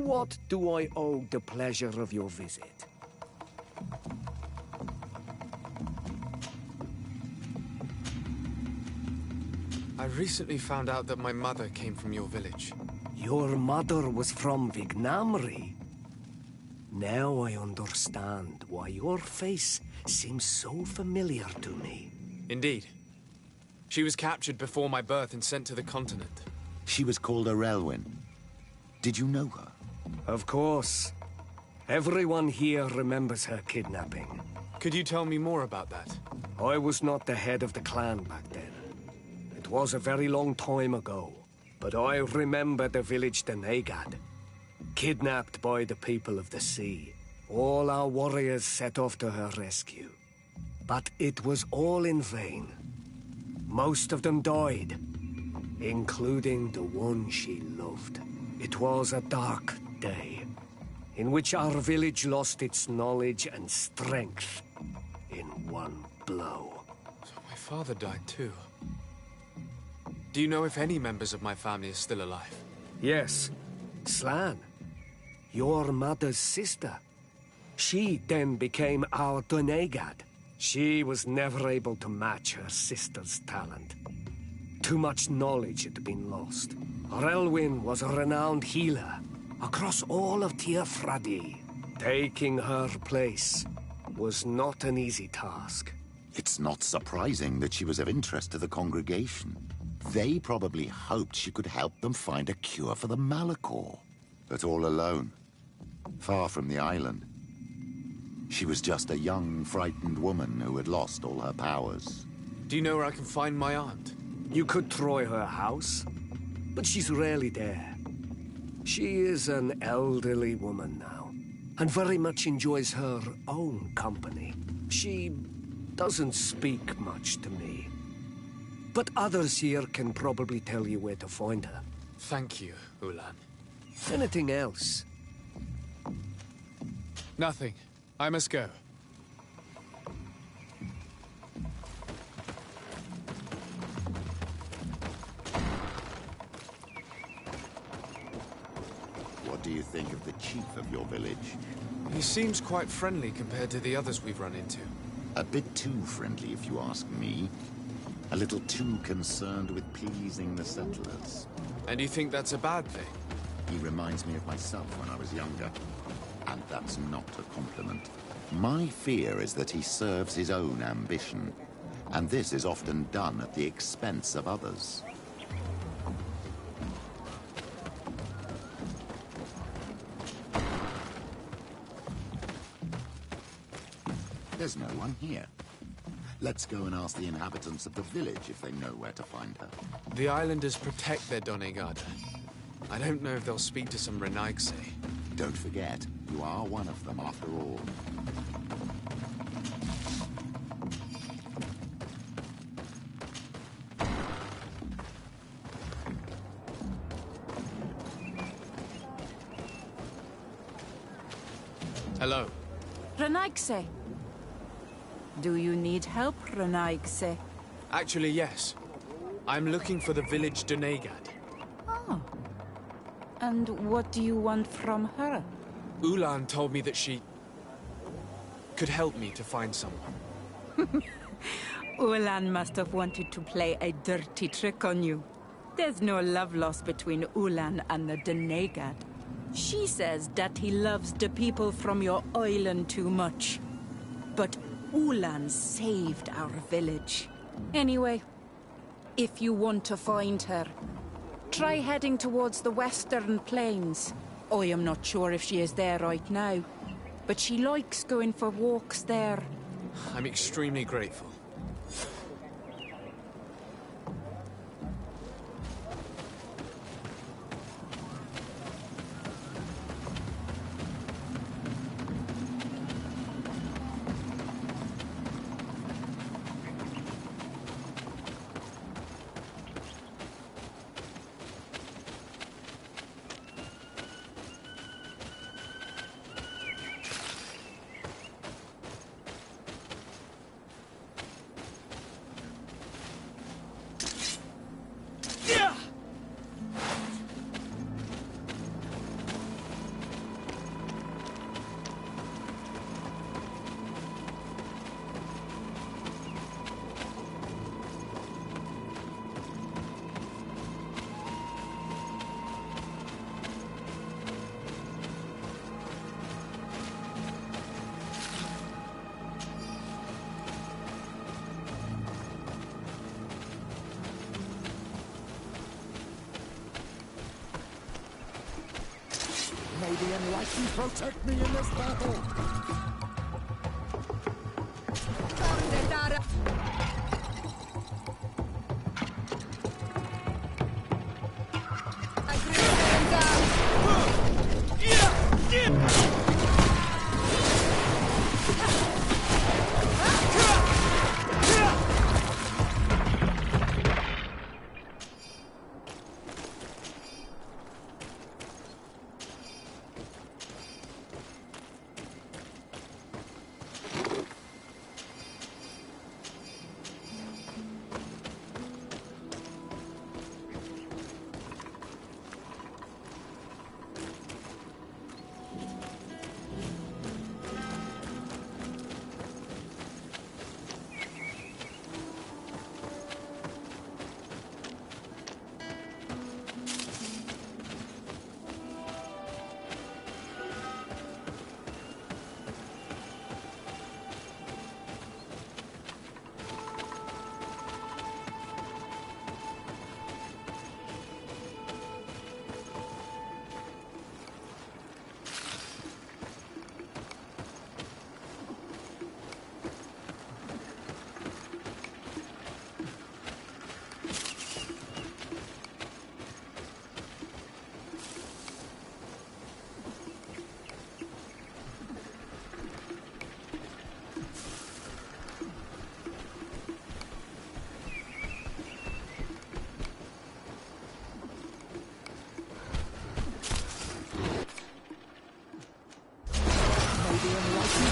what do I owe the pleasure of your visit? I recently found out that my mother came from your village. Your mother was from Vignamri. Now I understand why your face seems so familiar to me. Indeed. She was captured before my birth and sent to the continent. She was called Arelwyn. Did you know her? Of course. Everyone here remembers her kidnapping. Could you tell me more about that? I was not the head of the clan back then. It was a very long time ago. But I remember the village Denegad. Kidnapped by the people of the sea. All our warriors set off to her rescue. But it was all in vain. Most of them died, including the one she loved. It was a dark day, in which our village lost its knowledge and strength in one blow. So my father died too. Do you know if any members of my family are still alive? Yes, Slan, your mother's sister. She then became our Donegad. She was never able to match her sister's talent. Too much knowledge had been lost. Relwyn was a renowned healer across all of Tiafradi. Taking her place was not an easy task. It's not surprising that she was of interest to the congregation. They probably hoped she could help them find a cure for the Malachor. But all alone, far from the island. She was just a young, frightened woman who had lost all her powers. Do you know where I can find my aunt? You could try her house, but she's rarely there. She is an elderly woman now, and very much enjoys her own company. She doesn't speak much to me. But others here can probably tell you where to find her. Thank you, Ulan. Anything else? Nothing. I must go. What do you think of the chief of your village? He seems quite friendly compared to the others we've run into. A bit too friendly, if you ask me. A little too concerned with pleasing the settlers. And you think that's a bad thing? He reminds me of myself when I was younger. And that's not a compliment. My fear is that he serves his own ambition. And this is often done at the expense of others. There's no one here. Let's go and ask the inhabitants of the village if they know where to find her. The islanders protect their Donegada. I don't know if they'll speak to some Renaigse. Don't forget, you are one of them after all. Hello. Renaigse. Do you need help, Renaigse? Actually, yes. I'm looking for the village Donegad. Oh. And what do you want from her? Ulan told me that she could help me to find someone. Ulan must have wanted to play a dirty trick on you. There's no love lost between Ulan and the Donegad. She says that he loves the people from your island too much. But Ulan saved our village. Anyway, if you want to find her, try heading towards the western plains. I am not sure if she is there right now, but she likes going for walks there. I'm extremely grateful. May the Enlightened protect me in this battle!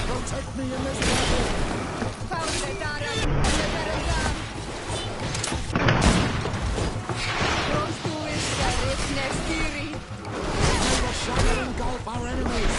Protect me in this battle! Engulf our enemies!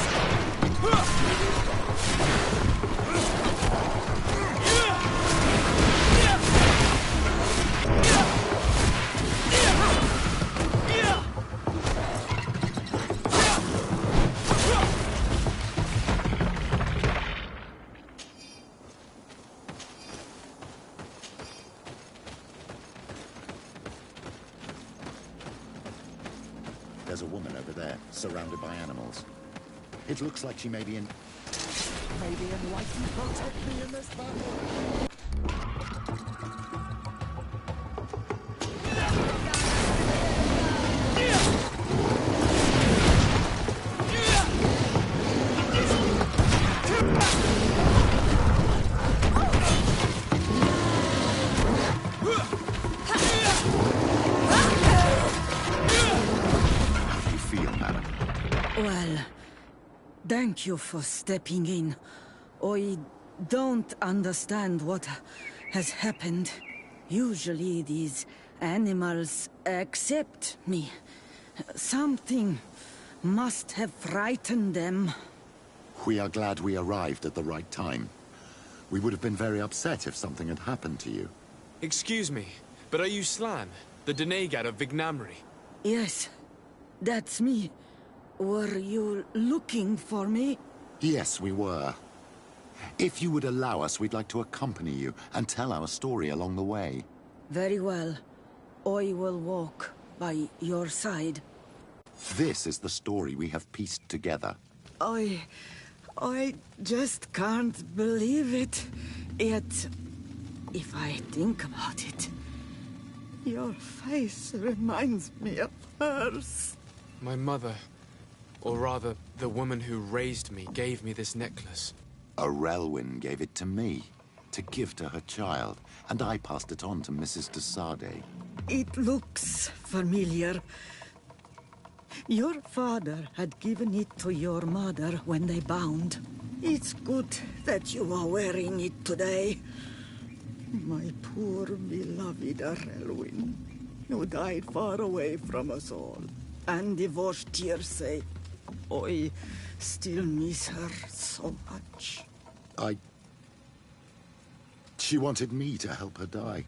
There's a woman over there, surrounded by animals. It looks like she may be in... May the Enlightened protect me in this battle! Well, thank you for stepping in. I don't understand what has happened. Usually these animals accept me. Something must have frightened them. We are glad we arrived at the right time. We would have been very upset if something had happened to you. Excuse me, but are you Slan, the Denegad of Vignamri? Yes, that's me. Were you looking for me? Yes, we were. If you would allow us, we'd like to accompany you and tell our story along the way. Very well. I will walk by your side. This is the story we have pieced together. I just can't believe it. Yet, if I think about it, your face reminds me of hers. My mother, or rather, the woman who raised me, gave me this necklace. A Relwyn gave it to me, to give to her child, and I passed it on to Mrs. de Sade. It looks familiar. Your father had given it to your mother when they bound. It's good that you are wearing it today. My poor beloved Relwyn, who died far away from us all, and divorced Tiersay. I still miss her so much. She wanted me to help her die.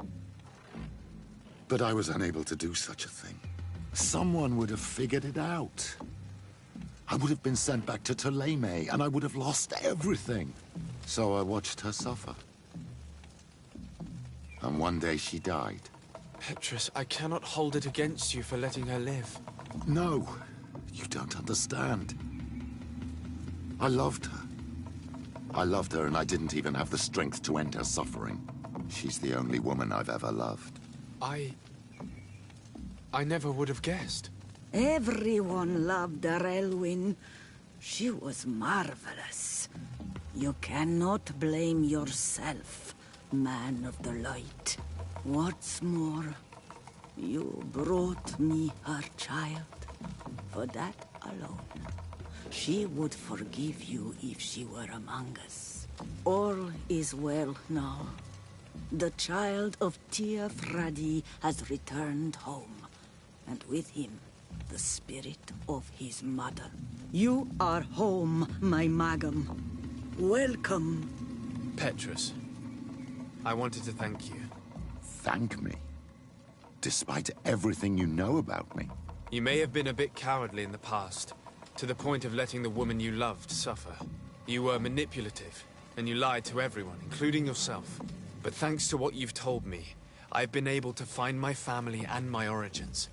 But I was unable to do such a thing. Someone would have figured it out. I would have been sent back to Ptolemy, and I would have lost everything. So I watched her suffer. And one day she died. Petrus, I cannot hold it against you for letting her live. No, you don't understand. I loved her. I loved her, and I didn't even have the strength to end her suffering. She's the only woman I've ever loved. I never would have guessed. Everyone loved her, Elwyn. She was marvelous. You cannot blame yourself, man of the light. What's more, you brought me her child. For that alone, she would forgive you if she were among us. All is well now. The child of Tia Fradi has returned home, and with him, the spirit of his mother. You are home, my Magum. Welcome. Petrus, I wanted to thank you. Thank me? Despite everything you know about me? You may have been a bit cowardly in the past, to the point of letting the woman you loved suffer. You were manipulative, and you lied to everyone, including yourself. But thanks to what you've told me, I've been able to find my family and my origins.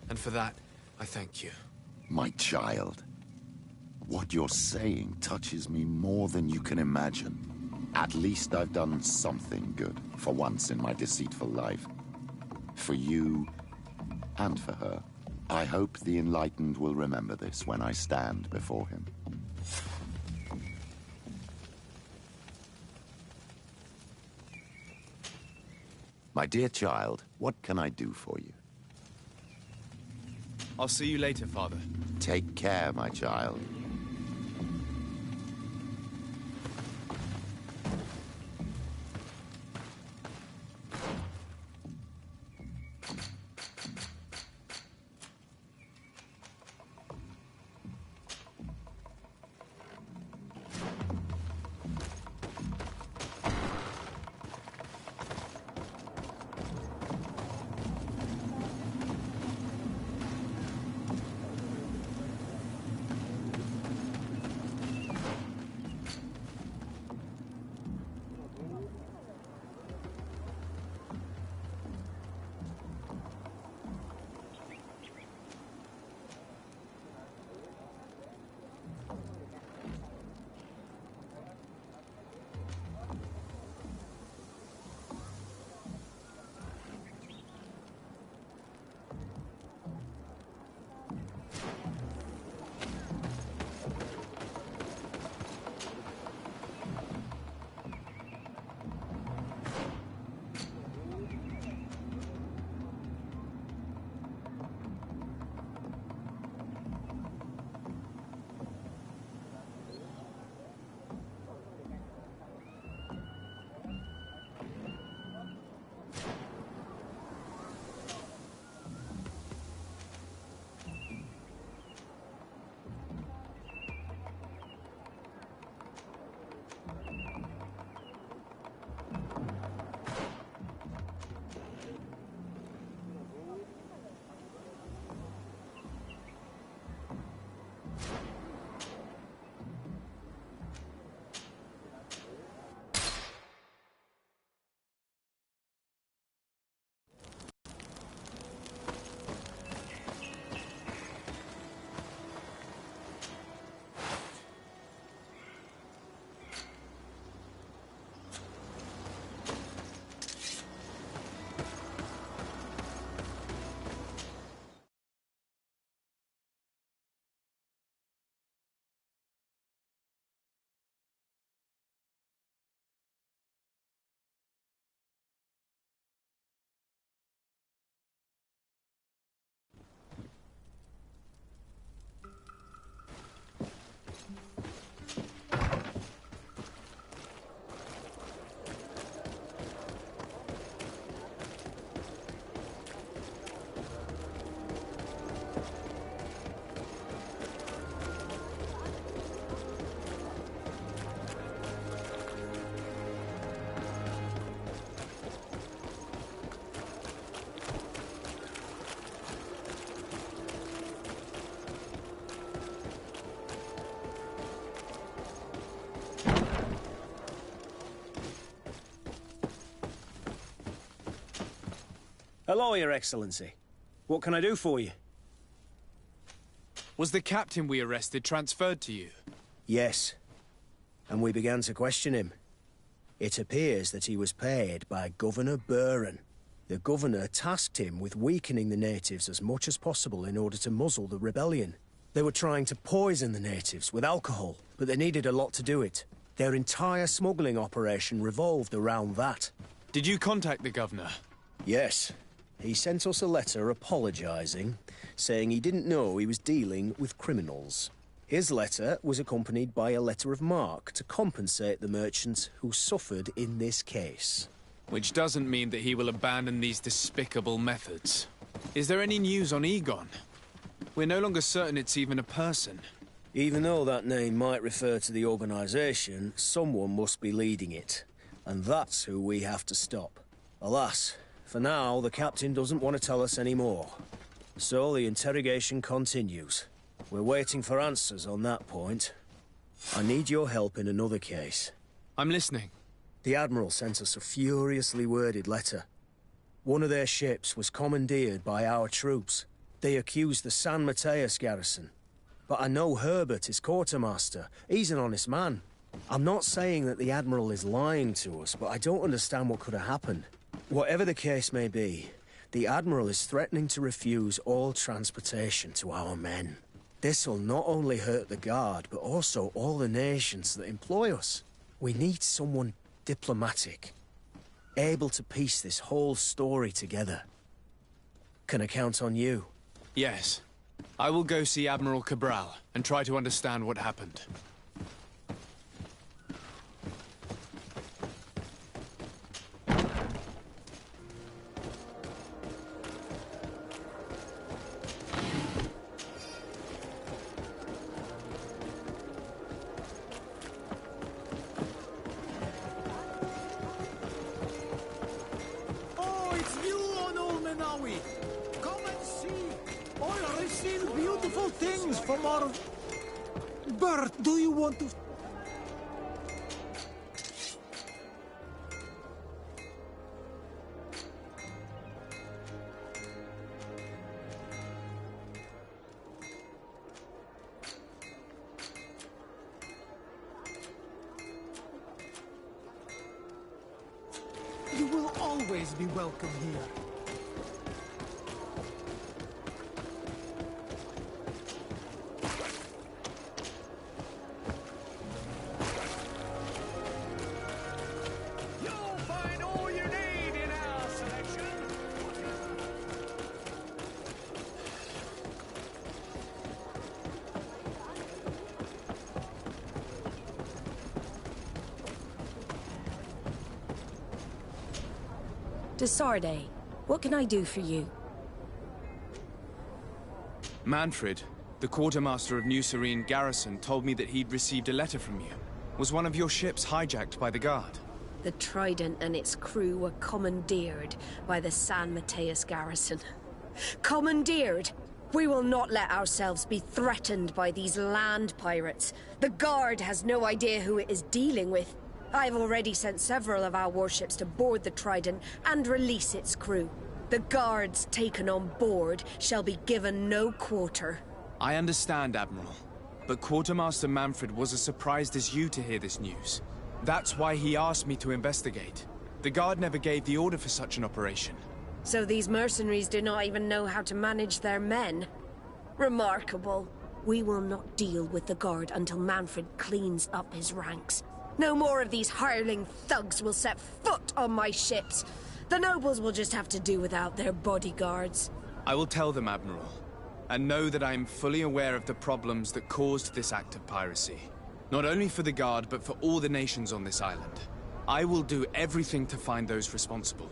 And for that, I thank you. My child. What you're saying touches me more than you can imagine. At least I've done something good, for once in my deceitful life. For you, and for her. I hope the Enlightened will remember this when I stand before him. My dear child, what can I do for you? I'll see you later, Father. Take care, my child. Hello, Your Excellency. What can I do for you? Was the captain we arrested transferred to you? Yes. and we began to question him. It appears that he was paid by Governor Buren. The governor tasked him with weakening the natives as much as possible in order to muzzle the rebellion. They were trying to poison the natives with alcohol, but they needed a lot to do it. Their entire smuggling operation revolved around that. Did you contact the governor? Yes. He sent us a letter apologizing, saying he didn't know he was dealing with criminals. His letter was accompanied by a letter of marque to compensate the merchants who suffered in this case. Which doesn't mean that he will abandon these despicable methods. Is there any news on Egon? We're no longer certain it's even a person. Even though that name might refer to the organization, someone must be leading it. And that's who we have to stop. Alas, for now, the captain doesn't want to tell us any more. So the interrogation continues. We're waiting for answers on that point. I need your help in another case. I'm listening. The Admiral sent us a furiously worded letter. One of their ships was commandeered by our troops. They accused the San Mateus garrison. But I know Herbert is quartermaster. He's an honest man. I'm not saying that the Admiral is lying to us, but I don't understand what could have happened. Whatever the case may be, the Admiral is threatening to refuse all transportation to our men. This will not only hurt the Guard, but also all the nations that employ us. We need someone diplomatic, able to piece this whole story together. Can I count on you? Yes. I will go see Admiral Cabral and try to understand what happened. Oh, it's you on Old Menawi. Come and see. I received beautiful things from our... Bert, do you want to... You will always be welcome here. You'll find all you need in our selection. Desarde, what can I do for you? Manfred, the quartermaster of New Serene Garrison, told me that he'd received a letter from you. Was one of your ships hijacked by the Guard? The Trident and its crew were commandeered by the San Mateus garrison. Commandeered? We will not let ourselves be threatened by these land pirates. The Guard has no idea who it is dealing with. I've already sent several of our warships to board the Trident and release its crew. The Guards taken on board shall be given no quarter. I understand, Admiral. But Quartermaster Manfred was as surprised as you to hear this news. That's why he asked me to investigate. The Guard never gave the order for such an operation. So these mercenaries do not even know how to manage their men? Remarkable. We will not deal with the Guard until Manfred cleans up his ranks. No more of these hireling thugs will set foot on my ships. The nobles will just have to do without their bodyguards. I will tell them, Admiral. And know that I am fully aware of the problems that caused this act of piracy. Not only for the Guard, but for all the nations on this island. I will do everything to find those responsible.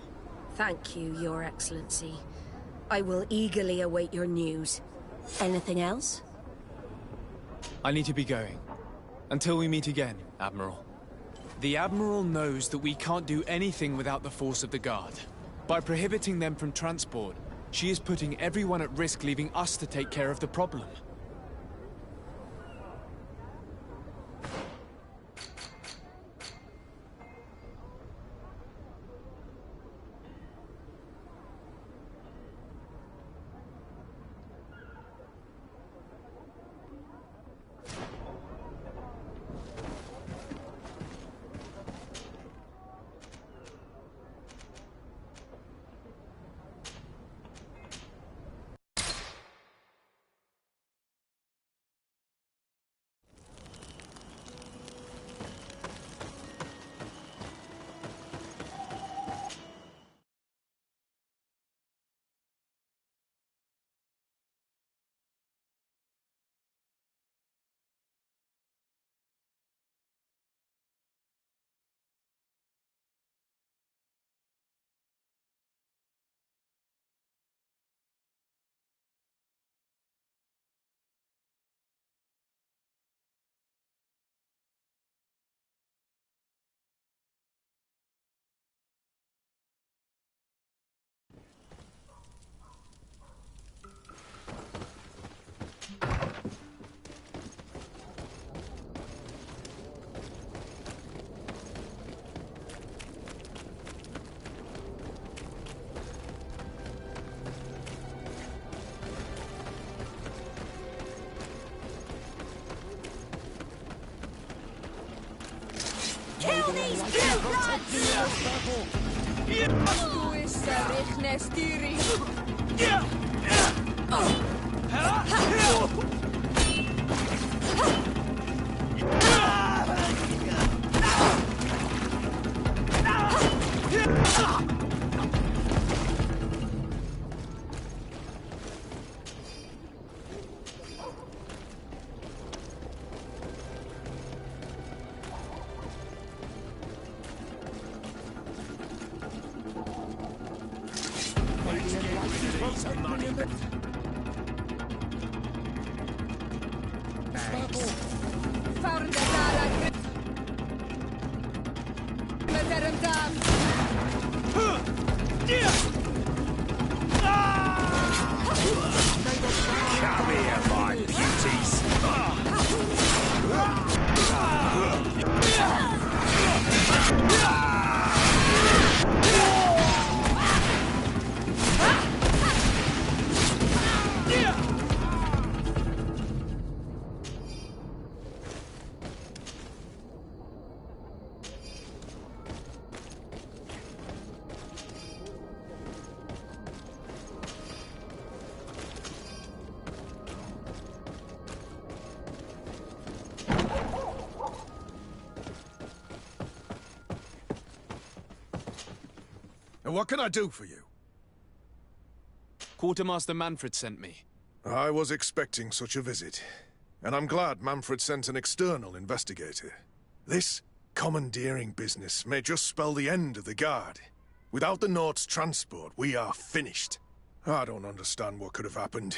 Thank you, Your Excellency. I will eagerly await your news. Anything else? I need to be going. Until we meet again, Admiral. The Admiral knows that we can't do anything without the force of the Guard. By prohibiting them from transport, she is putting everyone at risk, leaving us to take care of the problem. Come here, my beauties! What can I do for you? Quartermaster Manfred sent me. I was expecting such a visit, and I'm glad Manfred sent an external investigator. This commandeering business may just spell the end of the Guard. Without the Nort's transport, we are finished. I don't understand what could have happened.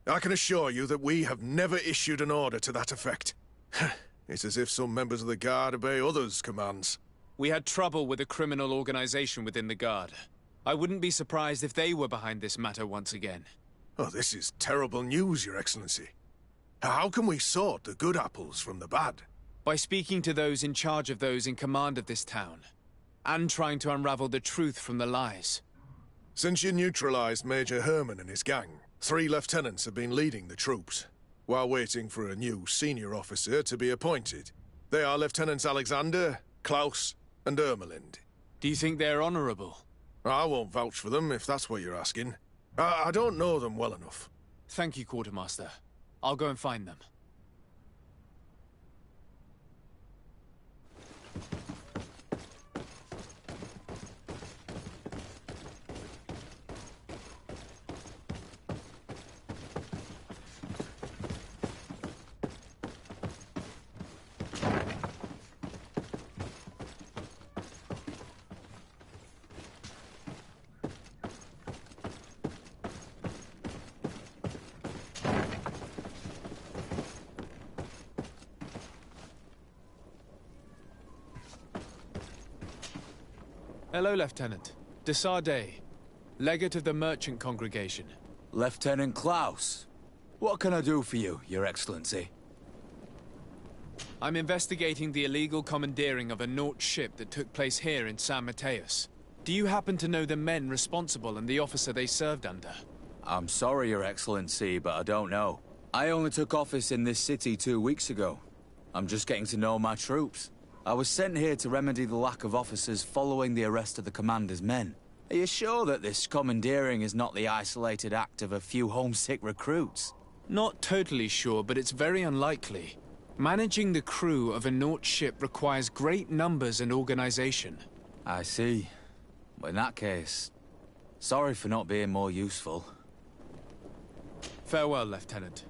I can assure you that we have never issued an order to that effect. It's as if some members of the Guard obey others' commands. We had trouble with a criminal organization within the Guard. I wouldn't be surprised if they were behind this matter once again. Oh, this is terrible news, Your Excellency. How can we sort the good apples from the bad? By speaking to those in charge of those in command of this town, and trying to unravel the truth from the lies. Since you neutralized Major Herman and his gang, 3 lieutenants have been leading the troops, while waiting for a new senior officer to be appointed. They are Lieutenants Alexander, Klaus, and Ermelind. Do you think they're honorable? I won't vouch for them, if that's what you're asking. I don't know them well enough. Thank you, Quartermaster. I'll go and find them. Hello, Lieutenant. De Sardet, legate of the merchant congregation. Lieutenant Klaus. What can I do for you, Your Excellency? I'm investigating the illegal commandeering of a Nort ship that took place here in San Mateus. Do you happen to know the men responsible and the officer they served under? I'm sorry, Your Excellency, but I don't know. I only took office in this city 2 weeks ago. I'm just getting to know my troops. I was sent here to remedy the lack of officers following the arrest of the commander's men. Are you sure that this commandeering is not the isolated act of a few homesick recruits? Not totally sure, but it's very unlikely. Managing the crew of a Nort ship requires great numbers and organization. I see. But in that case, sorry for not being more useful. Farewell, Lieutenant.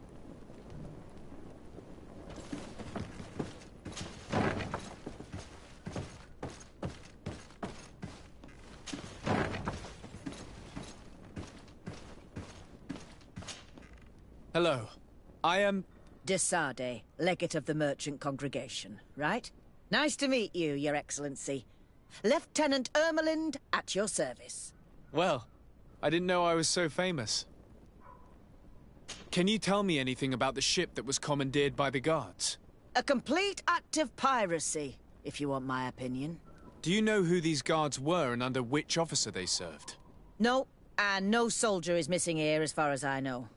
Hello. I am... De Sardet, legate of the merchant congregation, right? Nice to meet you, Your Excellency. Lieutenant Ermelind, at your service. Well, I didn't know I was so famous. Can you tell me anything about the ship that was commandeered by the guards? A complete act of piracy, if you want my opinion. Do you know who these guards were and under which officer they served? No, and no soldier is missing here as far as I know.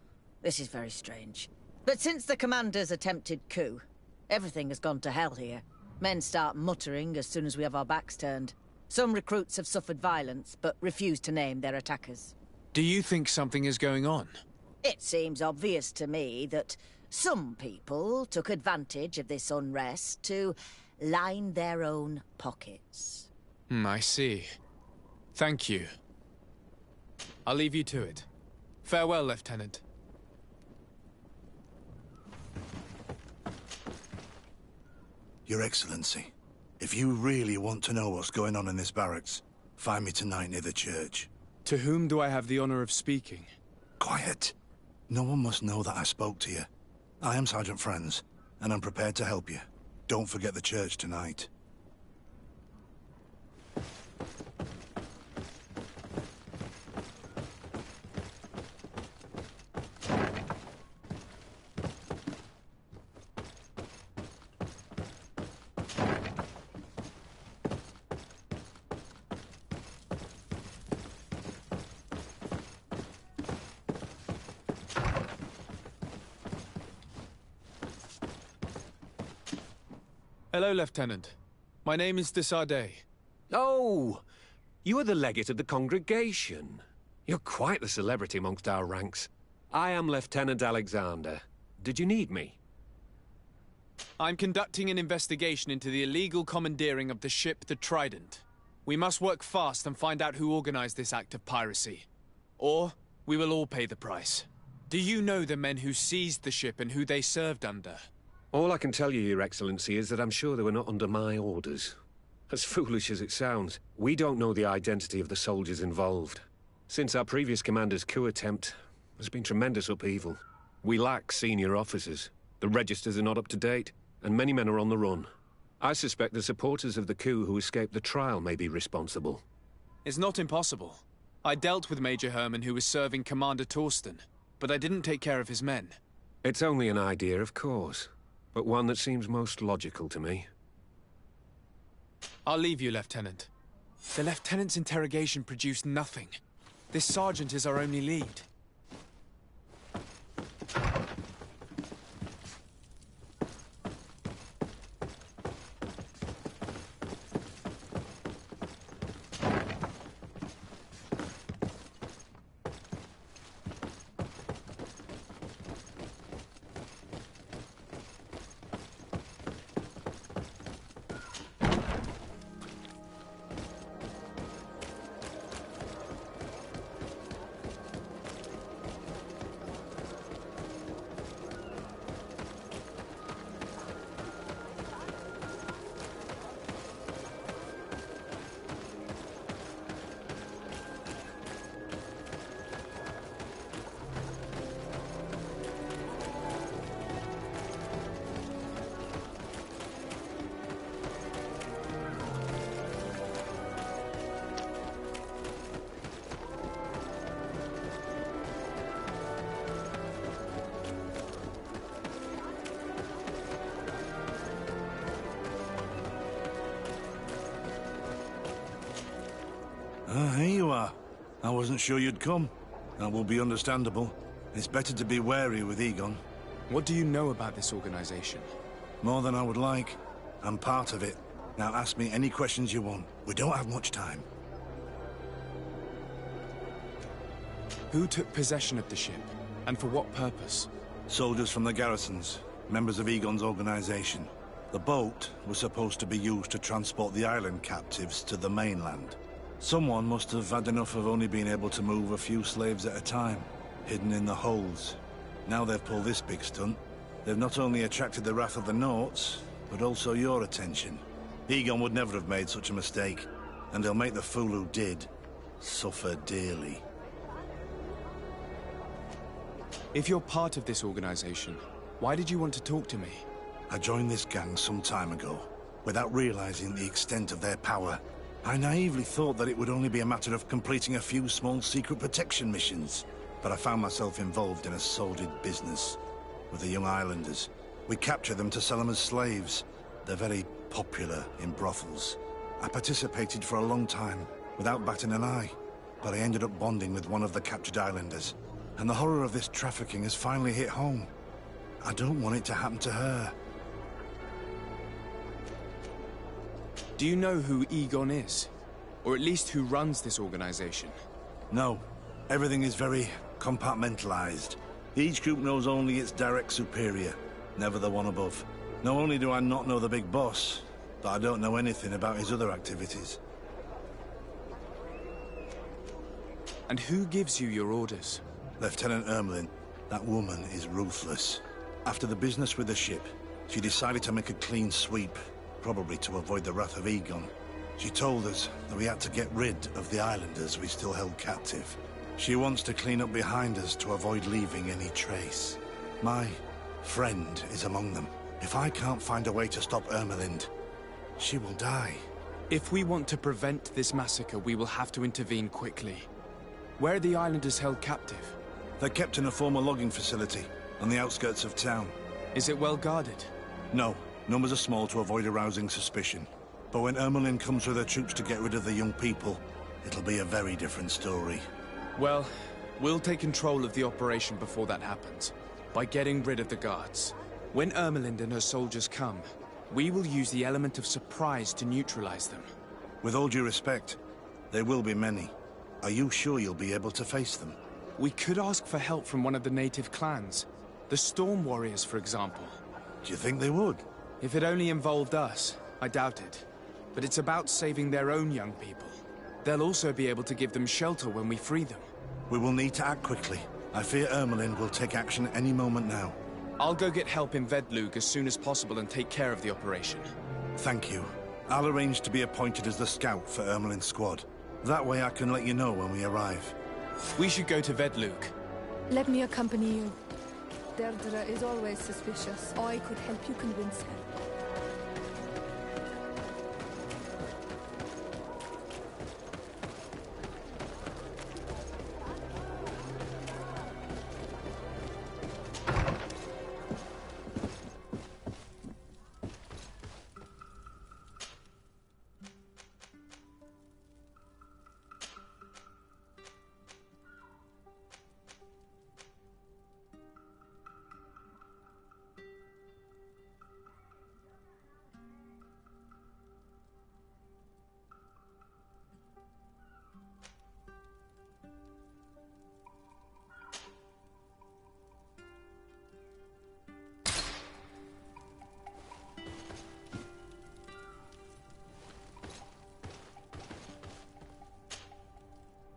This is very strange. But since the commander's attempted coup, everything has gone to hell here. Men start muttering as soon as we have our backs turned. Some recruits have suffered violence, but refuse to name their attackers. Do you think something is going on? It seems obvious to me that some people took advantage of this unrest to line their own pockets. I see. Thank you. I'll leave you to it. Farewell, Lieutenant. Your Excellency, if you really want to know what's going on in this barracks, find me tonight near the church. To whom do I have the honor of speaking? Quiet. No one must know that I spoke to you. I am Sergeant Franz, and I'm prepared to help you. Don't forget the church tonight. Hello, Lieutenant. My name is de Sardet. Oh, you are the legate of the congregation. You're quite the celebrity amongst our ranks. I am Lieutenant Alexander. Did you need me? I'm conducting an investigation into the illegal commandeering of the ship the Trident. We must work fast and find out who organized this act of piracy. Or we will all pay the price. Do you know the men who seized the ship and who they served under? All I can tell you, Your Excellency, is that I'm sure they were not under my orders. As foolish as it sounds, we don't know the identity of the soldiers involved. Since our previous commander's coup attempt, there's been tremendous upheaval. We lack senior officers. The registers are not up to date, and many men are on the run. I suspect the supporters of the coup who escaped the trial may be responsible. It's not impossible. I dealt with Major Herman, who was serving Commander Torsten, but I didn't take care of his men. It's only an idea, of course, but one that seems most logical to me. I'll leave you, Lieutenant. The Lieutenant's interrogation produced nothing. This sergeant is our only lead. Here you are. I wasn't sure you'd come. That will be understandable. It's better to be wary with Egon. What do you know about this organization? More than I would like. I'm part of it. Now ask me any questions you want. We don't have much time. Who took possession of the ship, and for what purpose? Soldiers from the garrisons, members of Egon's organization. The boat was supposed to be used to transport the island captives to the mainland. Someone must have had enough of only being able to move a few slaves at a time, hidden in the holds. Now they've pulled this big stunt. They've not only attracted the wrath of the Nauts, but also your attention. Egon would never have made such a mistake, and they'll make the fool who did suffer dearly. If you're part of this organization, why did you want to talk to me? I joined this gang some time ago, without realizing the extent of their power. I naively thought that it would only be a matter of completing a few small secret protection missions, but I found myself involved in a sordid business with the young islanders. We capture them to sell them as slaves. They're very popular in brothels. I participated for a long time, without batting an eye, but I ended up bonding with one of the captured islanders, and the horror of this trafficking has finally hit home. I don't want it to happen to her. Do you know who Egon is? Or at least who runs this organization? No. Everything is very compartmentalized. Each group knows only its direct superior, never the one above. Not only do I not know the big boss, but I don't know anything about his other activities. And who gives you your orders? Lieutenant Ermelin. That woman is ruthless. After the business with the ship, she decided to make a clean sweep, probably to avoid the wrath of Egon. She told us that we had to get rid of the islanders we still held captive. She wants to clean up behind us to avoid leaving any trace. My friend is among them. If I can't find a way to stop Ermelind, she will die. If we want to prevent this massacre, we will have to intervene quickly. Where are the islanders held captive? They're kept in a former logging facility on the outskirts of town. Is it well guarded? No. Numbers are small to avoid arousing suspicion. But when Ermelin comes with her troops to get rid of the young people, it'll be a very different story. Well, we'll take control of the operation before that happens, by getting rid of the guards. When Ermelind and her soldiers come, we will use the element of surprise to neutralize them. With all due respect, there will be many. Are you sure you'll be able to face them? We could ask for help from one of the native clans. The Storm Warriors, for example. Do you think they would? If it only involved us, I doubt it. But it's about saving their own young people. They'll also be able to give them shelter when we free them. We will need to act quickly. I fear Ermelin will take action any moment now. I'll go get help in Vedlug as soon as possible and take care of the operation. Thank you. I'll arrange to be appointed as the scout for Ermelin's squad. That way I can let you know when we arrive. We should go to Vedlug. Let me accompany you. Deirdre is always suspicious. I could help you convince her.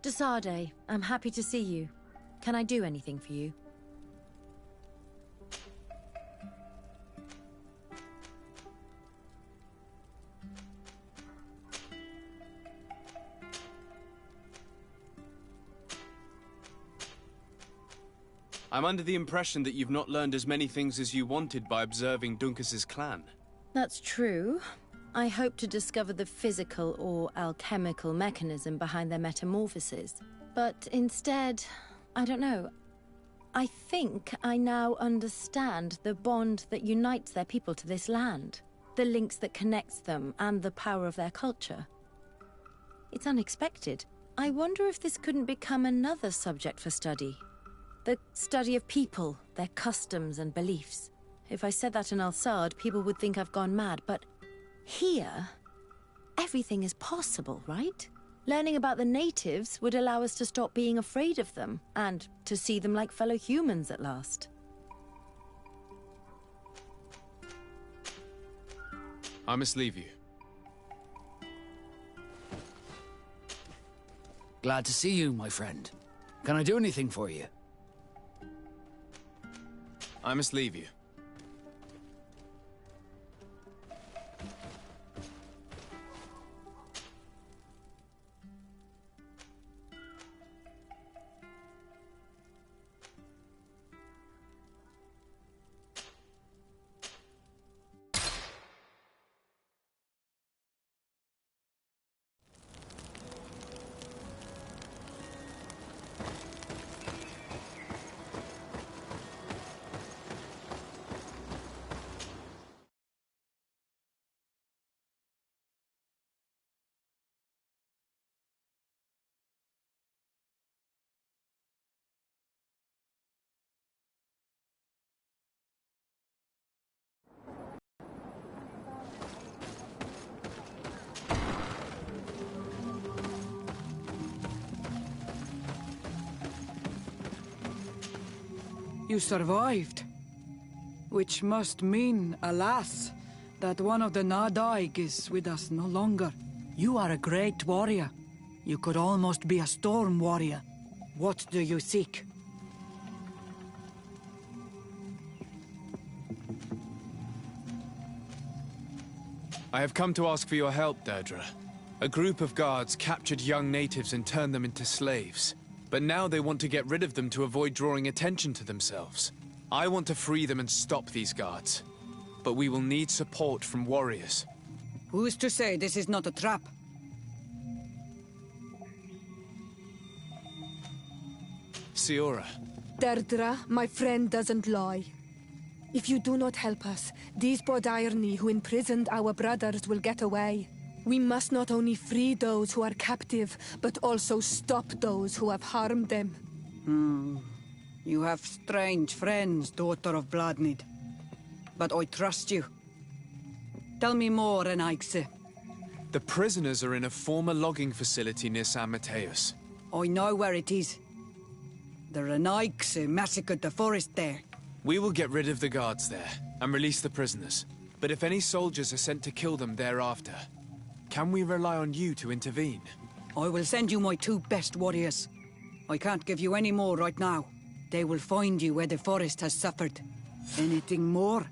Desade, I'm happy to see you. Can I do anything for you? I'm under the impression that you've not learned as many things as you wanted by observing Dunkus's clan. That's true. I hope to discover the physical or alchemical mechanism behind their metamorphoses. But instead, I don't know. I think I now understand the bond that unites their people to this land, the links that connects them, and the power of their culture. It's unexpected. I wonder if this couldn't become another subject for study. The study of people, their customs and beliefs. If I said that in Al-Sad, people would think I've gone mad, but here, everything is possible, right? Learning about the natives would allow us to stop being afraid of them, and to see them like fellow humans at last. I must leave you. Glad to see you, my friend. Can I do anything for you? I must leave you. You survived. Which must mean, alas, that one of the Nadaig is with us no longer. You are a great warrior. You could almost be a storm warrior. What do you seek? I have come to ask for your help, Deirdre. A group of guards captured young natives and turned them into slaves. But now they want to get rid of them to avoid drawing attention to themselves. I want to free them and stop these guards. But we will need support from warriors. Who is to say this is not a trap? Siora. Deirdre, my friend doesn't lie. If you do not help us, these Bordairni who imprisoned our brothers will get away. We must not only free those who are captive, but also stop those who have harmed them. You have strange friends, daughter of Bloodnid. But I trust you. Tell me more, Renaigse. The prisoners are in a former logging facility near San Mateus. I know where it is. The Renaigse massacred the forest there. We will get rid of the guards there, and release the prisoners. But if any soldiers are sent to kill them thereafter, can we rely on you to intervene? I will send you my 2 best warriors. I can't give you any more right now. They will find you where the forest has suffered. Anything more?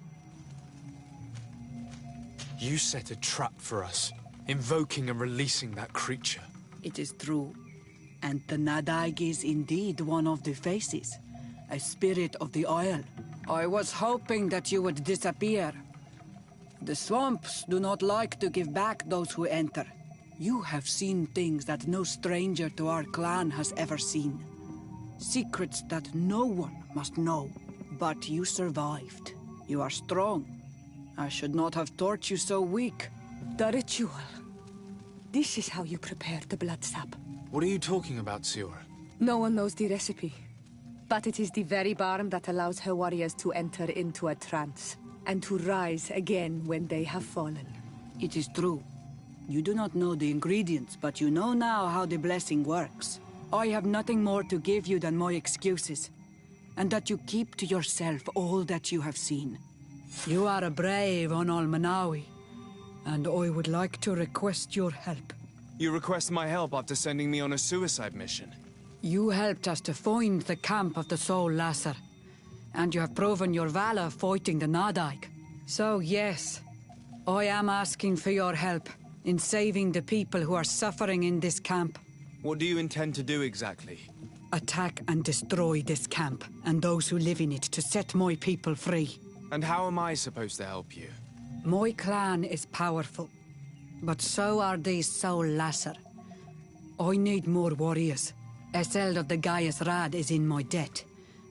You set a trap for us, invoking and releasing that creature. It is true. And the Nadaig is indeed one of the faces. A spirit of the Isle. I was hoping that you would disappear. The swamps do not like to give back those who enter. You have seen things that no stranger to our clan has ever seen. Secrets that no one must know. But you survived. You are strong. I should not have thought you so weak. The ritual. This is how you prepare the blood sap. What are you talking about, Siora? No one knows the recipe. But it is the very barm that allows her warriors to enter into a trance, and to rise again when they have fallen. It is true. You do not know the ingredients, but you know now how the blessing works. I have nothing more to give you than my excuses, and that you keep to yourself all that you have seen. You are a brave on Almanawi, and I would like to request your help. You request my help after sending me on a suicide mission? You helped us to find the camp of the Soul Lasser, and you have proven your valor fighting the Nadaig. So yes, I am asking for your help in saving the people who are suffering in this camp. What do you intend to do exactly? Attack and destroy this camp, and those who live in it, to set my people free. And how am I supposed to help you? My clan is powerful, but so are these Soul Lasser. I need more warriors. Eseld of the Gaius Rad is in my debt,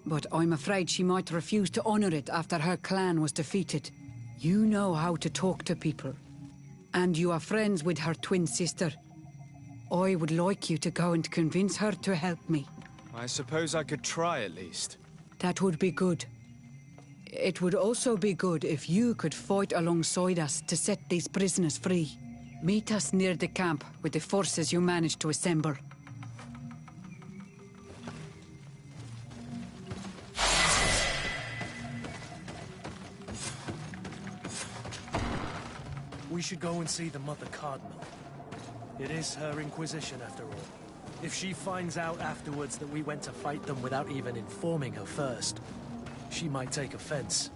but I'm afraid she might refuse to honor it after her clan was defeated. You know how to talk to people, and you are friends with her twin sister. I would like you to go and convince her to help me. I suppose I could try at least. That would be good. It would also be good if you could fight alongside us to set these prisoners free. Meet us near the camp with the forces you managed to assemble. We should go and see the Mother Cardinal. It is her Inquisition, after all. If she finds out afterwards that we went to fight them without even informing her first, she might take offense.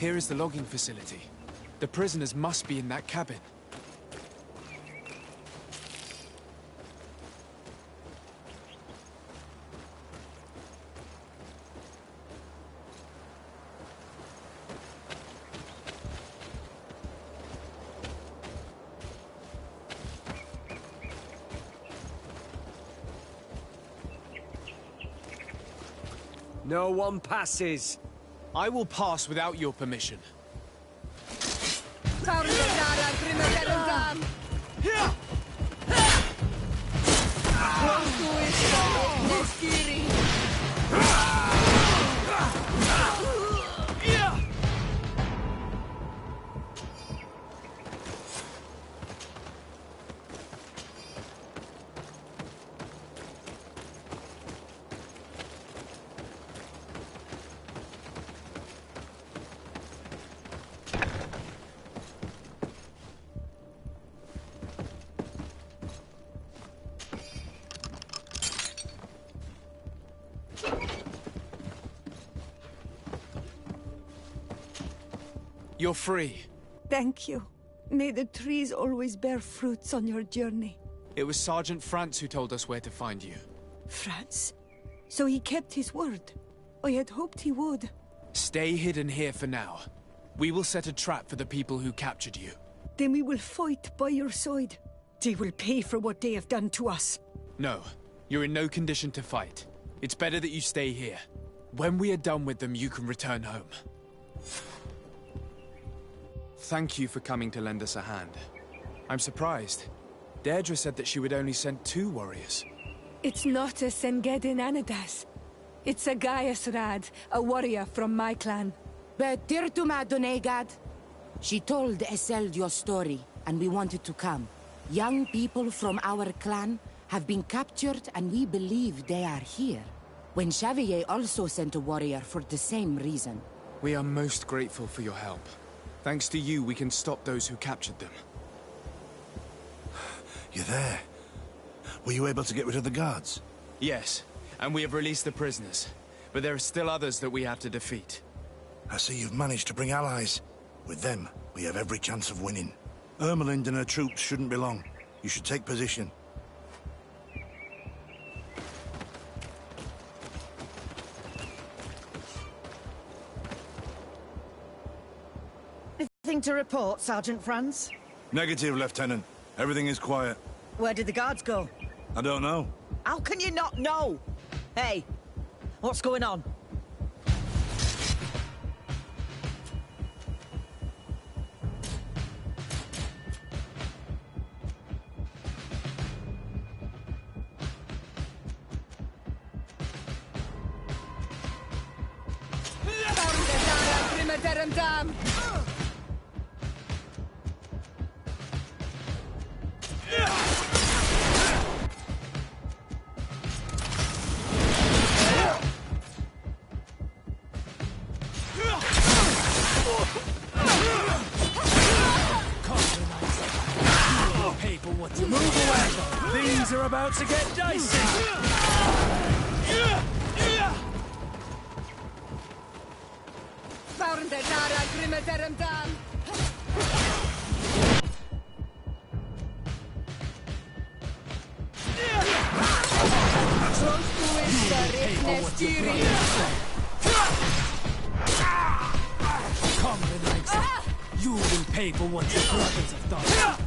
Here is the logging facility. The prisoners must be in that cabin. No one passes. I will pass without your permission. You're free. Thank you. May the trees always bear fruits on your journey. It was Sergeant France who told us where to find you. France? So he kept his word. I had hoped he would. Stay hidden here for now. We will set a trap for the people who captured you. Then we will fight by your side. They will pay for what they have done to us. No, you're in no condition to fight. It's better that you stay here. When we are done with them, you can return home. Thank you for coming to lend us a hand. I'm surprised. Deirdre said that she would only send 2 warriors. It's not a Sengedin Anadas. It's a Gaius Rad, a warrior from my clan. But Tirtuma Donegad, she told Eseld your story, and we wanted to come. Young people from our clan have been captured, and we believe they are here. When Xavier also sent a warrior for the same reason. We are most grateful for your help. Thanks to you, we can stop those who captured them. You're there. Were you able to get rid of the guards? Yes, and we have released the prisoners. But there are still others that we have to defeat. I see you've managed to bring allies. With them, we have every chance of winning. Ermelind and her troops shouldn't be long. You should take position. Anything to report, Sergeant Franz? Negative, Lieutenant. Everything is quiet. Where did the guards go? I don't know. How can you not know? Hey, what's going on? Things are about to get dicey! You will pay for what your brothers have done.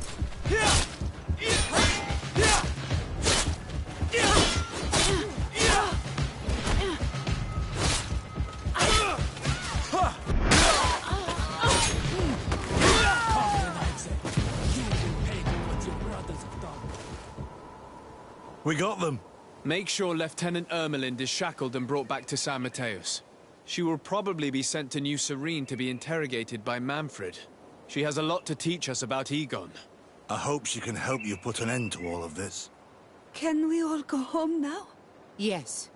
We got them. Make sure Lieutenant Ermelind is shackled and brought back to San Mateus. She will probably be sent to New Serene to be interrogated by Manfred. She has a lot to teach us about Egon. I hope she can help you put an end to all of this. Can we all go home now? Yes.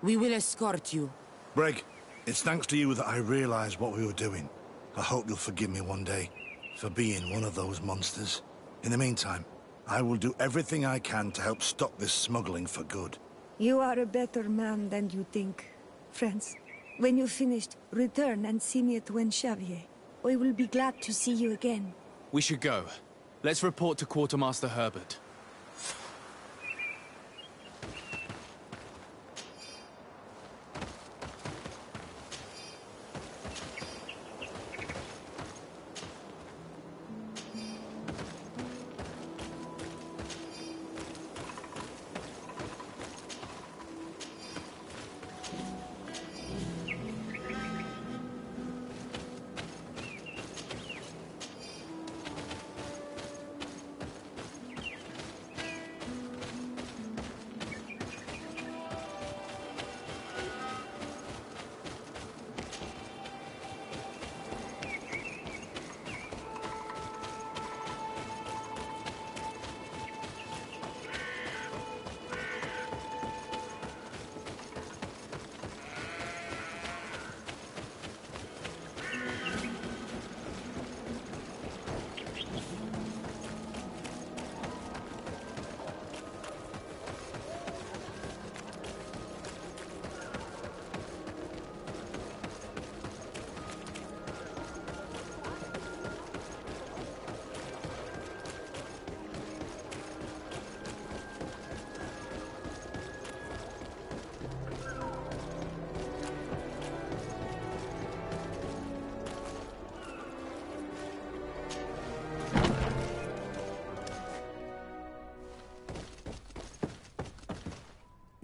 We will escort you. Breg, it's thanks to you that I realized what we were doing. I hope you'll forgive me one day for being one of those monsters. In the meantime, I will do everything I can to help stop this smuggling for good. You are a better man than you think, friends. When you're finished, return and see me at Xavier. I will be glad to see you again. We should go. Let's report to Quartermaster Herbert.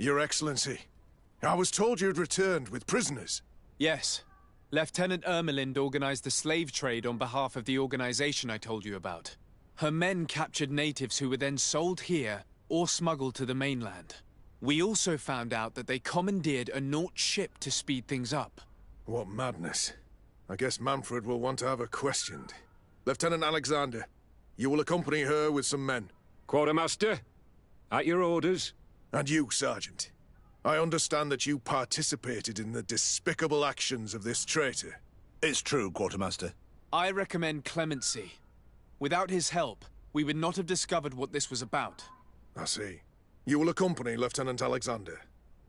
Your Excellency, I was told you'd returned with prisoners. Yes. Lieutenant Ermelind organized the slave trade on behalf of the organization I told you about. Her men captured natives who were then sold here or smuggled to the mainland. We also found out that they commandeered a Naut ship to speed things up. What madness. I guess Manfred will want to have her questioned. Lieutenant Alexander, you will accompany her with some men. Quartermaster, at your orders. And you, Sergeant. I understand that you participated in the despicable actions of this traitor. It's true, Quartermaster. I recommend clemency. Without his help, we would not have discovered what this was about. I see. You will accompany Lieutenant Alexander.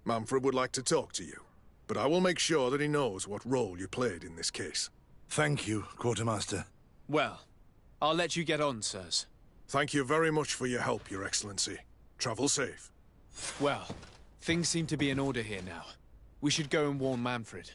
Manfred would like to talk to you, but I will make sure that he knows what role you played in this case. Thank you, Quartermaster. Well, I'll let you get on, sirs. Thank you very much for your help, Your Excellency. Travel safe. Well, things seem to be in order here now. We should go and warn Manfred.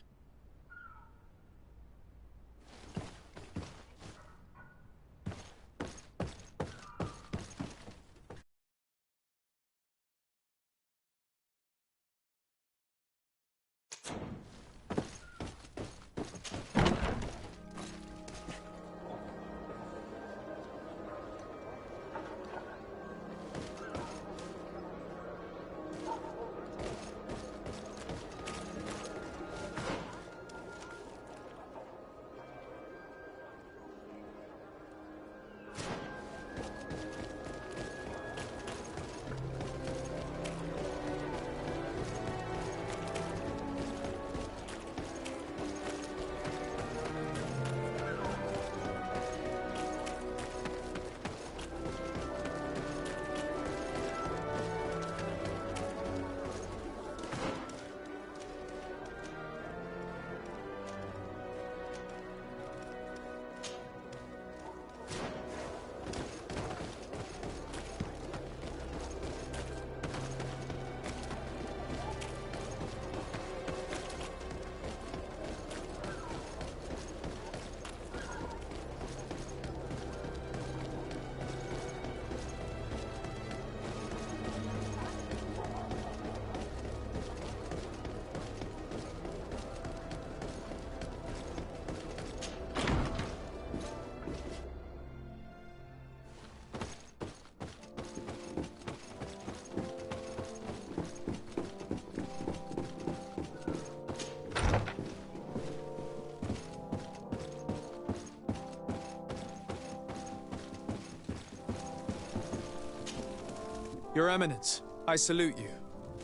Your Eminence, I salute you.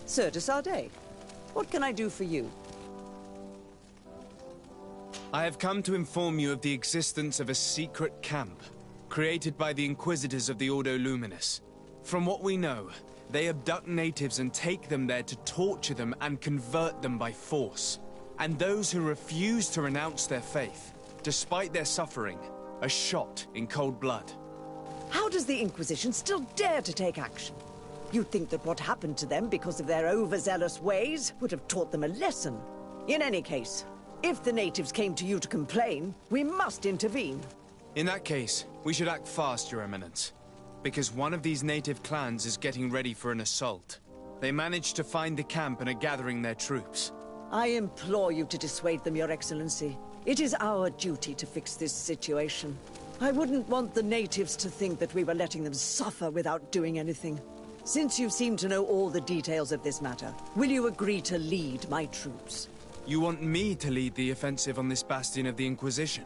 Sir de Sardet, what can I do for you? I have come to inform you of the existence of a secret camp, created by the Inquisitors of the Ordo Luminous. From what we know, they abduct natives and take them there to torture them and convert them by force. And those who refuse to renounce their faith, despite their suffering, are shot in cold blood. How does the Inquisition still dare to take action? You'd think that what happened to them because of their overzealous ways would have taught them a lesson. In any case, if the natives came to you to complain, we must intervene. In that case, we should act fast, Your Eminence. Because one of these native clans is getting ready for an assault. They managed to find the camp and are gathering their troops. I implore you to dissuade them, Your Excellency. It is our duty to fix this situation. I wouldn't want the natives to think that we were letting them suffer without doing anything. Since you seem to know all the details of this matter, will you agree to lead my troops? You want me to lead the offensive on this bastion of the Inquisition?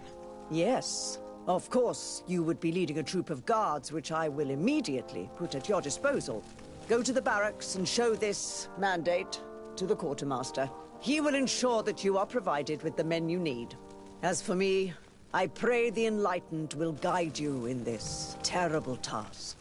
Yes. Of course, you would be leading a troop of guards, which I will immediately put at your disposal. Go to the barracks and show this mandate to the quartermaster. He will ensure that you are provided with the men you need. As for me, I pray the Enlightened will guide you in this terrible task.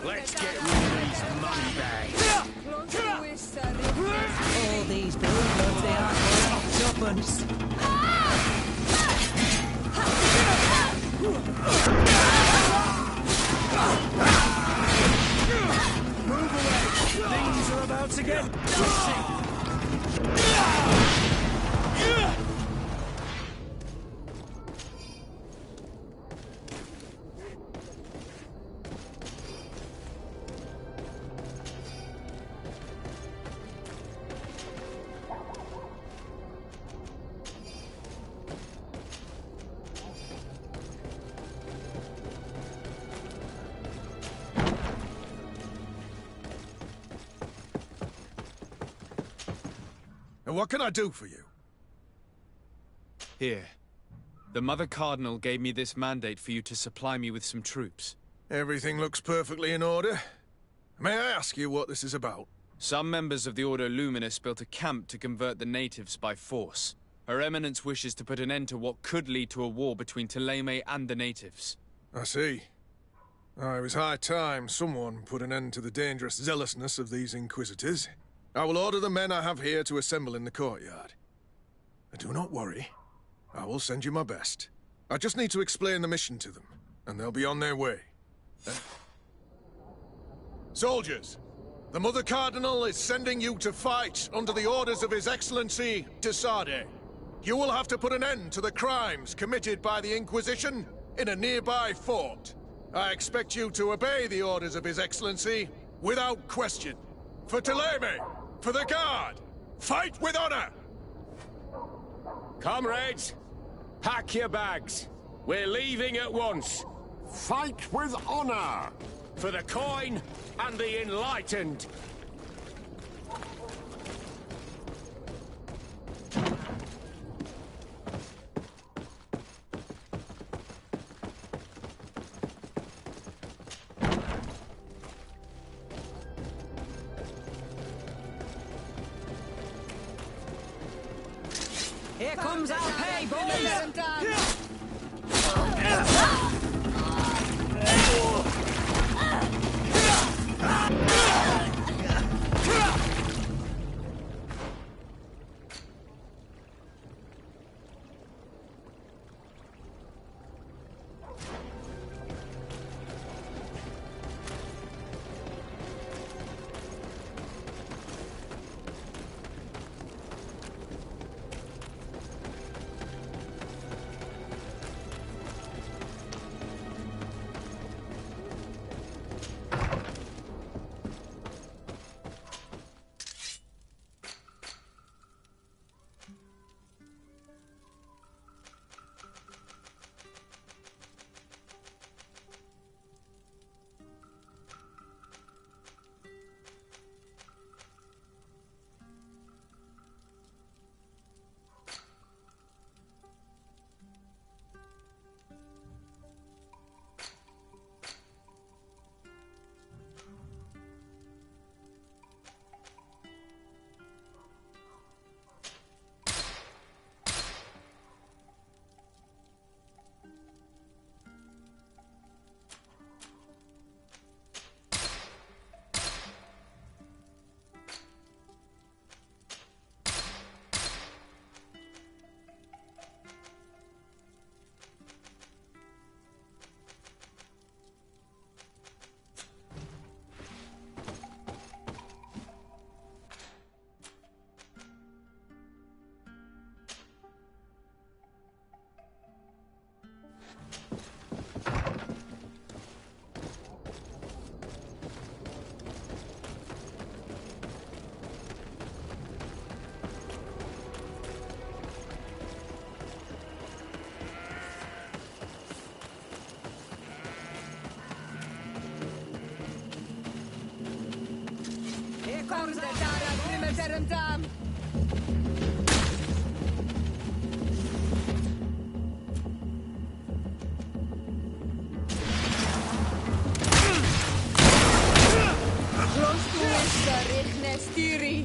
Let's get rid of these money bags. All these bloodlords, they aren't worth tuppence. Move away! Things are about to get dicey! And what can I do for you? Here. The Mother Cardinal gave me this mandate for you to supply me with some troops. Everything looks perfectly in order. May I ask you what this is about? Some members of the Order Luminous built a camp to convert the natives by force. Her Eminence wishes to put an end to what could lead to a war between Thélème and the natives. I see. It was high time someone put an end to the dangerous zealousness of these Inquisitors. I will order the men I have here to assemble in the courtyard. Do not worry. I will send you my best. I just need to explain the mission to them, and they'll be on their way. Soldiers, the Mother Cardinal is sending you to fight under the orders of His Excellency de Sade. You will have to put an end to the crimes committed by the Inquisition in a nearby fort. I expect you to obey the orders of His Excellency without question. For Thélème! For the Guard! Fight with honor! Comrades, pack your bags. We're leaving at once. Fight with honor! For the coin and the enlightened. Here comes our pay, boys! them down! Close to Wista, Rechne Stiri!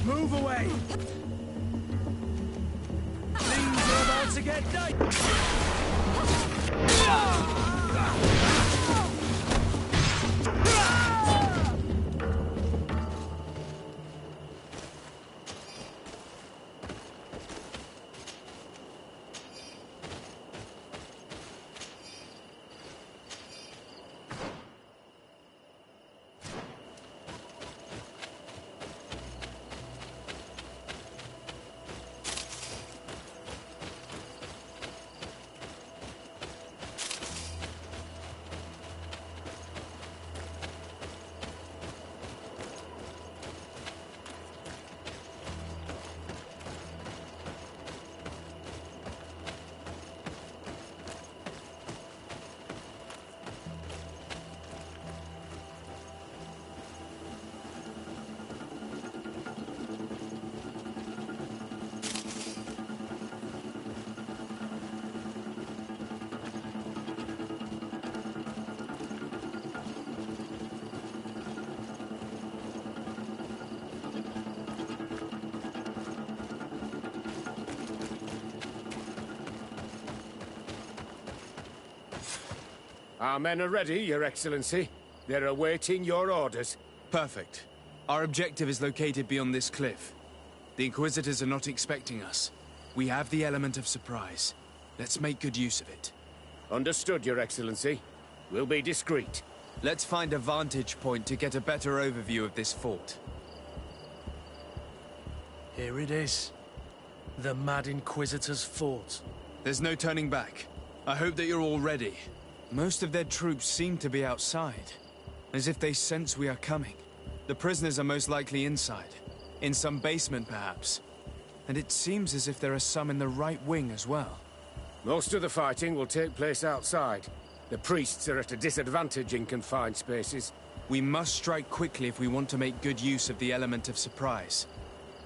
Move away! Things are about to get Our men are ready, Your Excellency. They're awaiting your orders. Perfect. Our objective is located beyond this cliff. The Inquisitors are not expecting us. We have the element of surprise. Let's make good use of it. Understood, Your Excellency. We'll be discreet. Let's find a vantage point to get a better overview of this fort. Here it is. The Mad Inquisitor's fort. There's no turning back. I hope that you're all ready. Most of their troops seem to be outside, as if they sense we are coming. The prisoners are most likely inside, in some basement perhaps. And it seems as if there are some in the right wing as well. Most of the fighting will take place outside. The priests are at a disadvantage in confined spaces. We must strike quickly if we want to make good use of the element of surprise.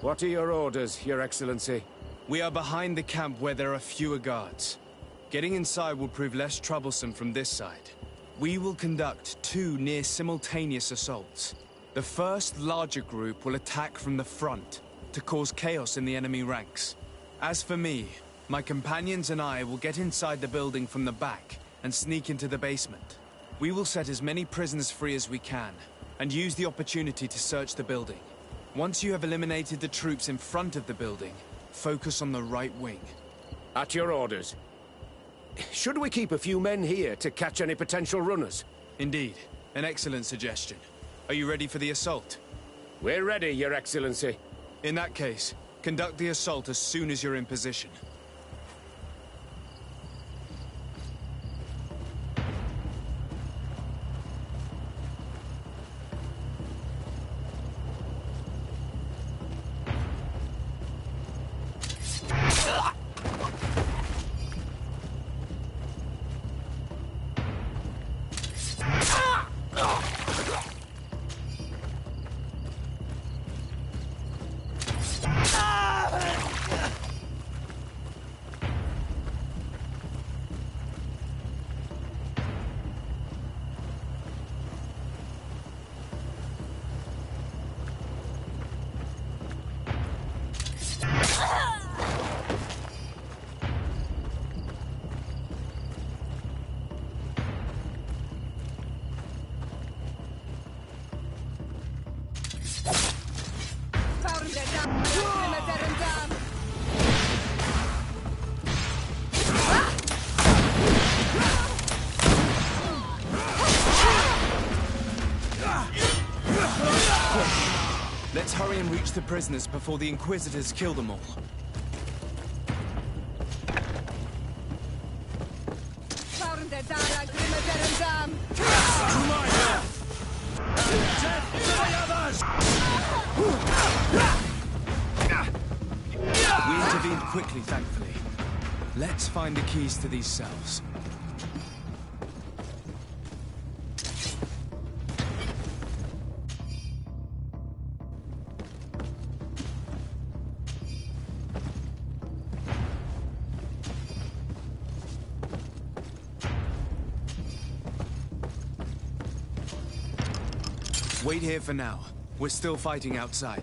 What are your orders, Your Excellency? We are behind the camp where there are fewer guards. Getting inside will prove less troublesome from this side. We will conduct 2 near-simultaneous assaults. The first larger group will attack from the front to cause chaos in the enemy ranks. As for me, my companions and I will get inside the building from the back and sneak into the basement. We will set as many prisoners free as we can and use the opportunity to search the building. Once you have eliminated the troops in front of the building, focus on the right wing. At your orders. Should we keep a few men here to catch any potential runners? Indeed. An excellent suggestion. Are you ready for the assault? We're ready, Your Excellency. In that case, conduct the assault as soon as you're in position. Let's hurry and reach the prisoners before the Inquisitors kill them all. We intervened quickly, thankfully. Let's find the keys to these cells. Wait here for now. We're still fighting outside.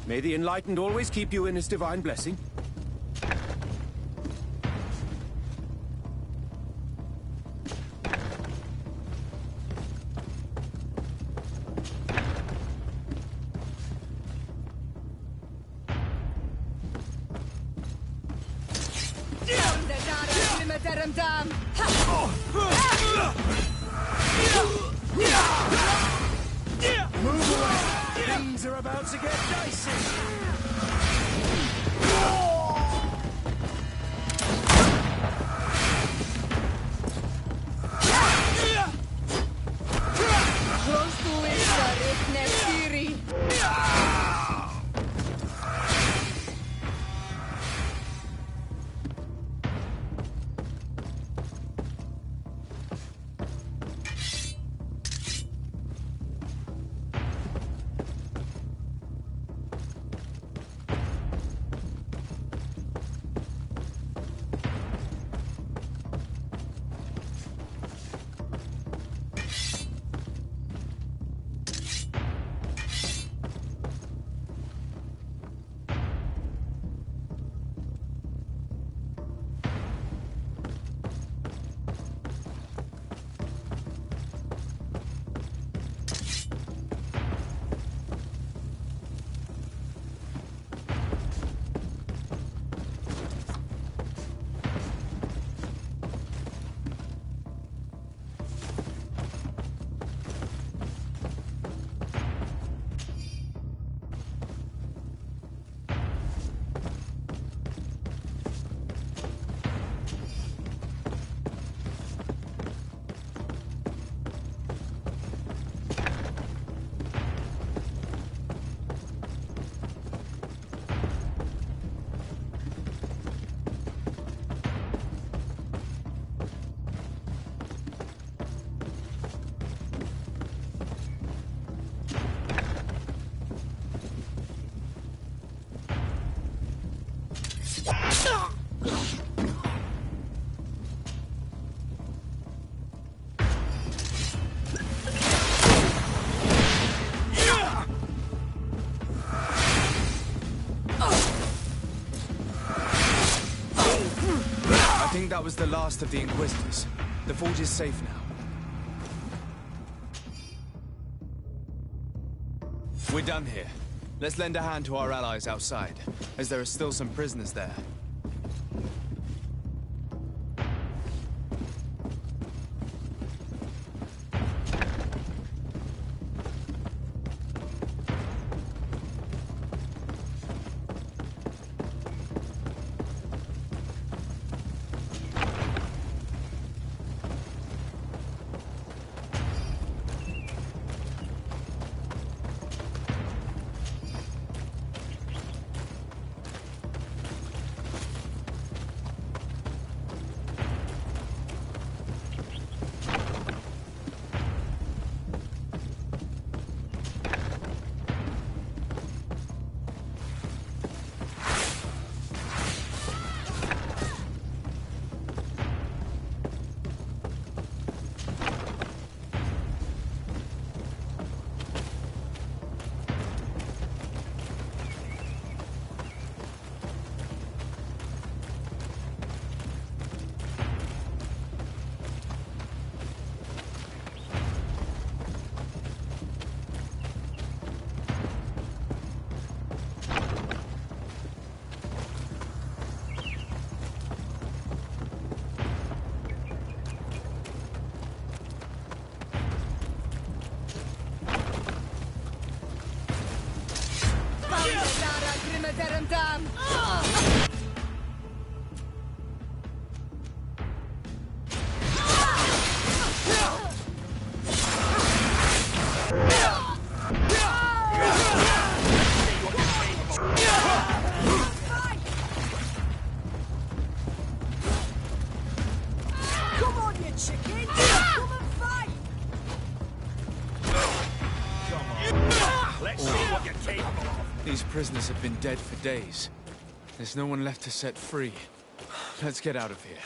May the Enlightened always keep you in his divine blessing. Move away! Things are about to get dicey! Close to it, Nefiri. I think that was the last of the Inquisitors. The fort is safe now. We're done here. Let's lend a hand to our allies outside, as there are still some prisoners there. Come on, you chicken! Come and fight! Let's see what you're capable of. These prisoners have been dead for days. There's no one left to set free. Let's get out of here.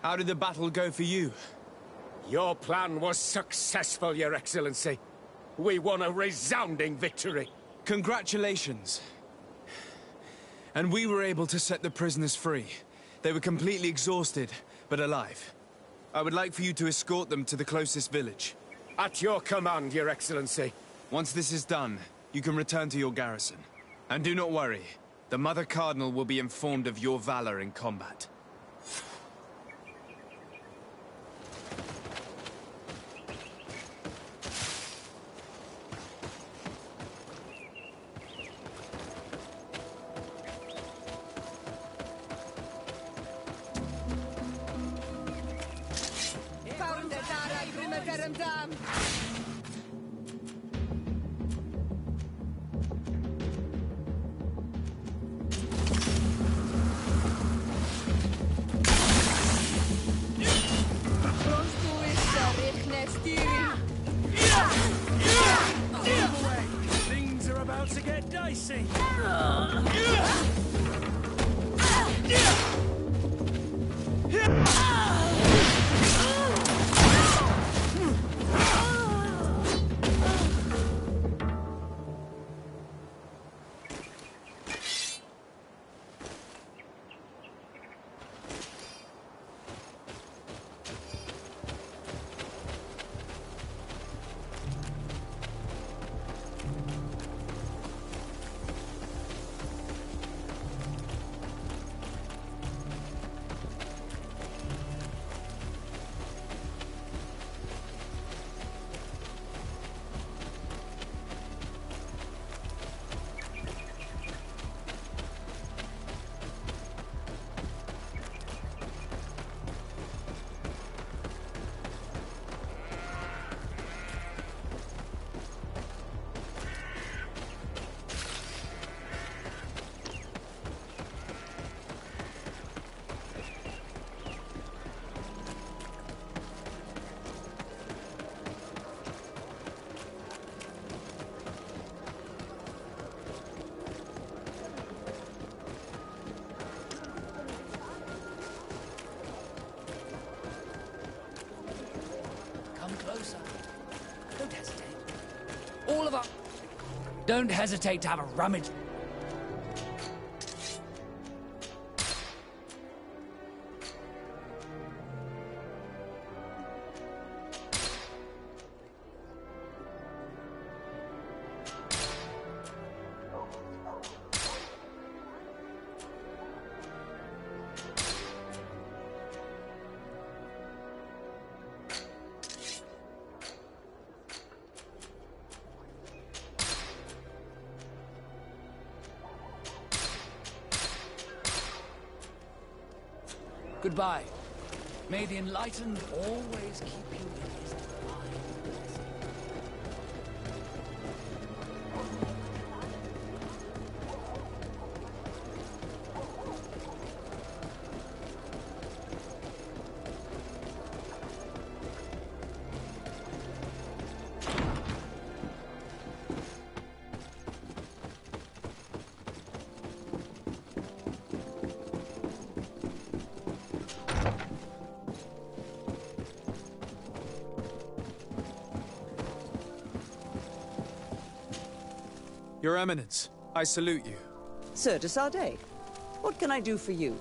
How did the battle go for you? Your plan was successful, Your Excellency. We won a resounding victory. Congratulations. And we were able to set the prisoners free. They were completely exhausted, but alive. I would like for you to escort them to the closest village. At your command, Your Excellency. Once this is done, you can return to your garrison. And do not worry, the Mother Cardinal will be informed of your valor in combat. Things are about to get dicey. Don't hesitate. All of us. Don't hesitate to have a rummage. Goodbye. May the enlightened always keep you in his divine blessing. Your Eminence, I salute you. Sir de Sardet, what can I do for you?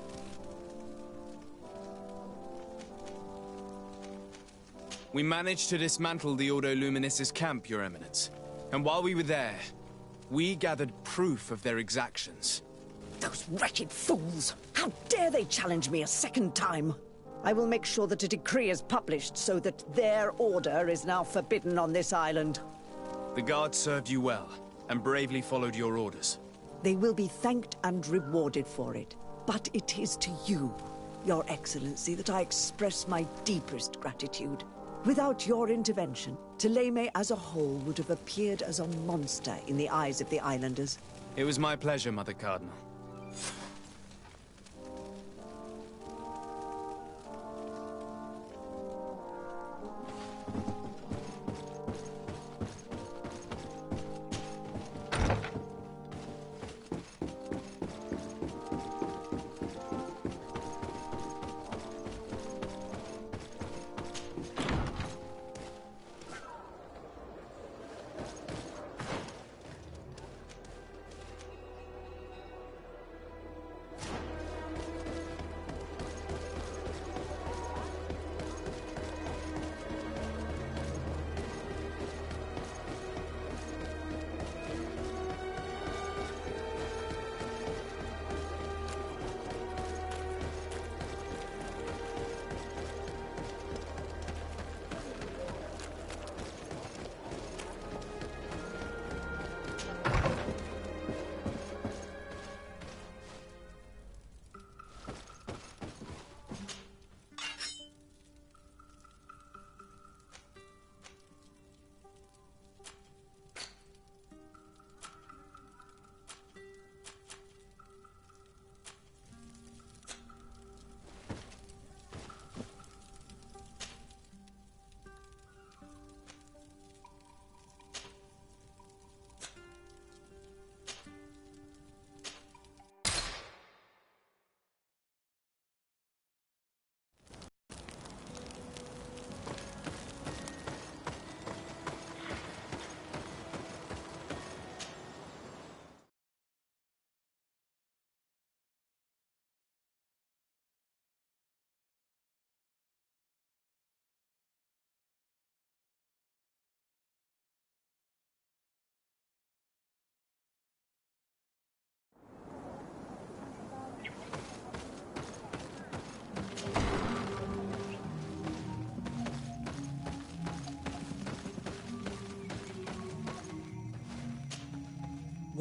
We managed to dismantle the Ordo Luminis' camp, Your Eminence. And while we were there, we gathered proof of their exactions. Those wretched fools! How dare they challenge me a second time? I will make sure that a decree is published so that their order is now forbidden on this island. The guards served you well, and bravely followed your orders. They will be thanked and rewarded for it. But it is to you, Your Excellency, that I express my deepest gratitude. Without your intervention, Thélème as a whole would have appeared as a monster in the eyes of the islanders. It was my pleasure, Mother Cardinal.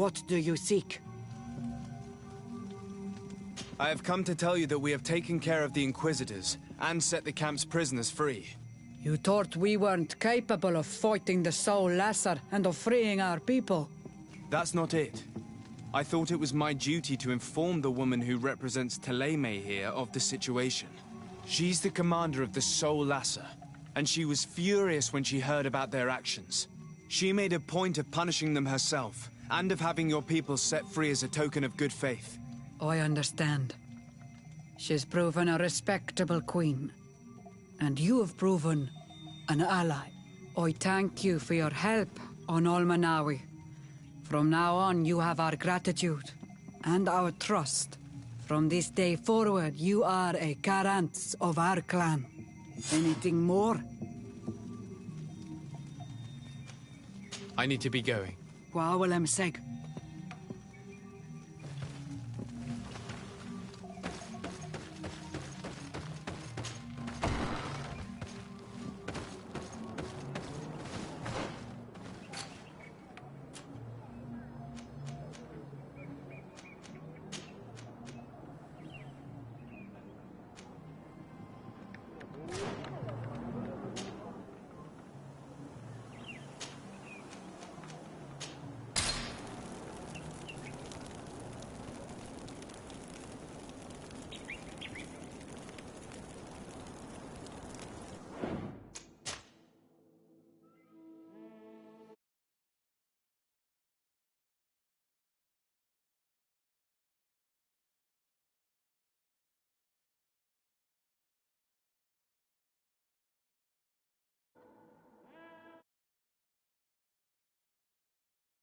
What do you seek? I have come to tell you that we have taken care of the Inquisitors, and set the camp's prisoners free. You thought we weren't capable of fighting the Soul Lasser and of freeing our people? That's not it. I thought it was my duty to inform the woman who represents Thélème here of the situation. She's the commander of the Soul Lasser, and she was furious when she heard about their actions. She made a point of punishing them herself, and of having your people set free as a token of good faith. I understand. She's proven a respectable queen. And you have proven an ally. I thank you for your help on Almanawi. From now on, you have our gratitude and our trust. From this day forward, you are a Garant of our clan. Anything more? I need to be going. Gwawalem Seg.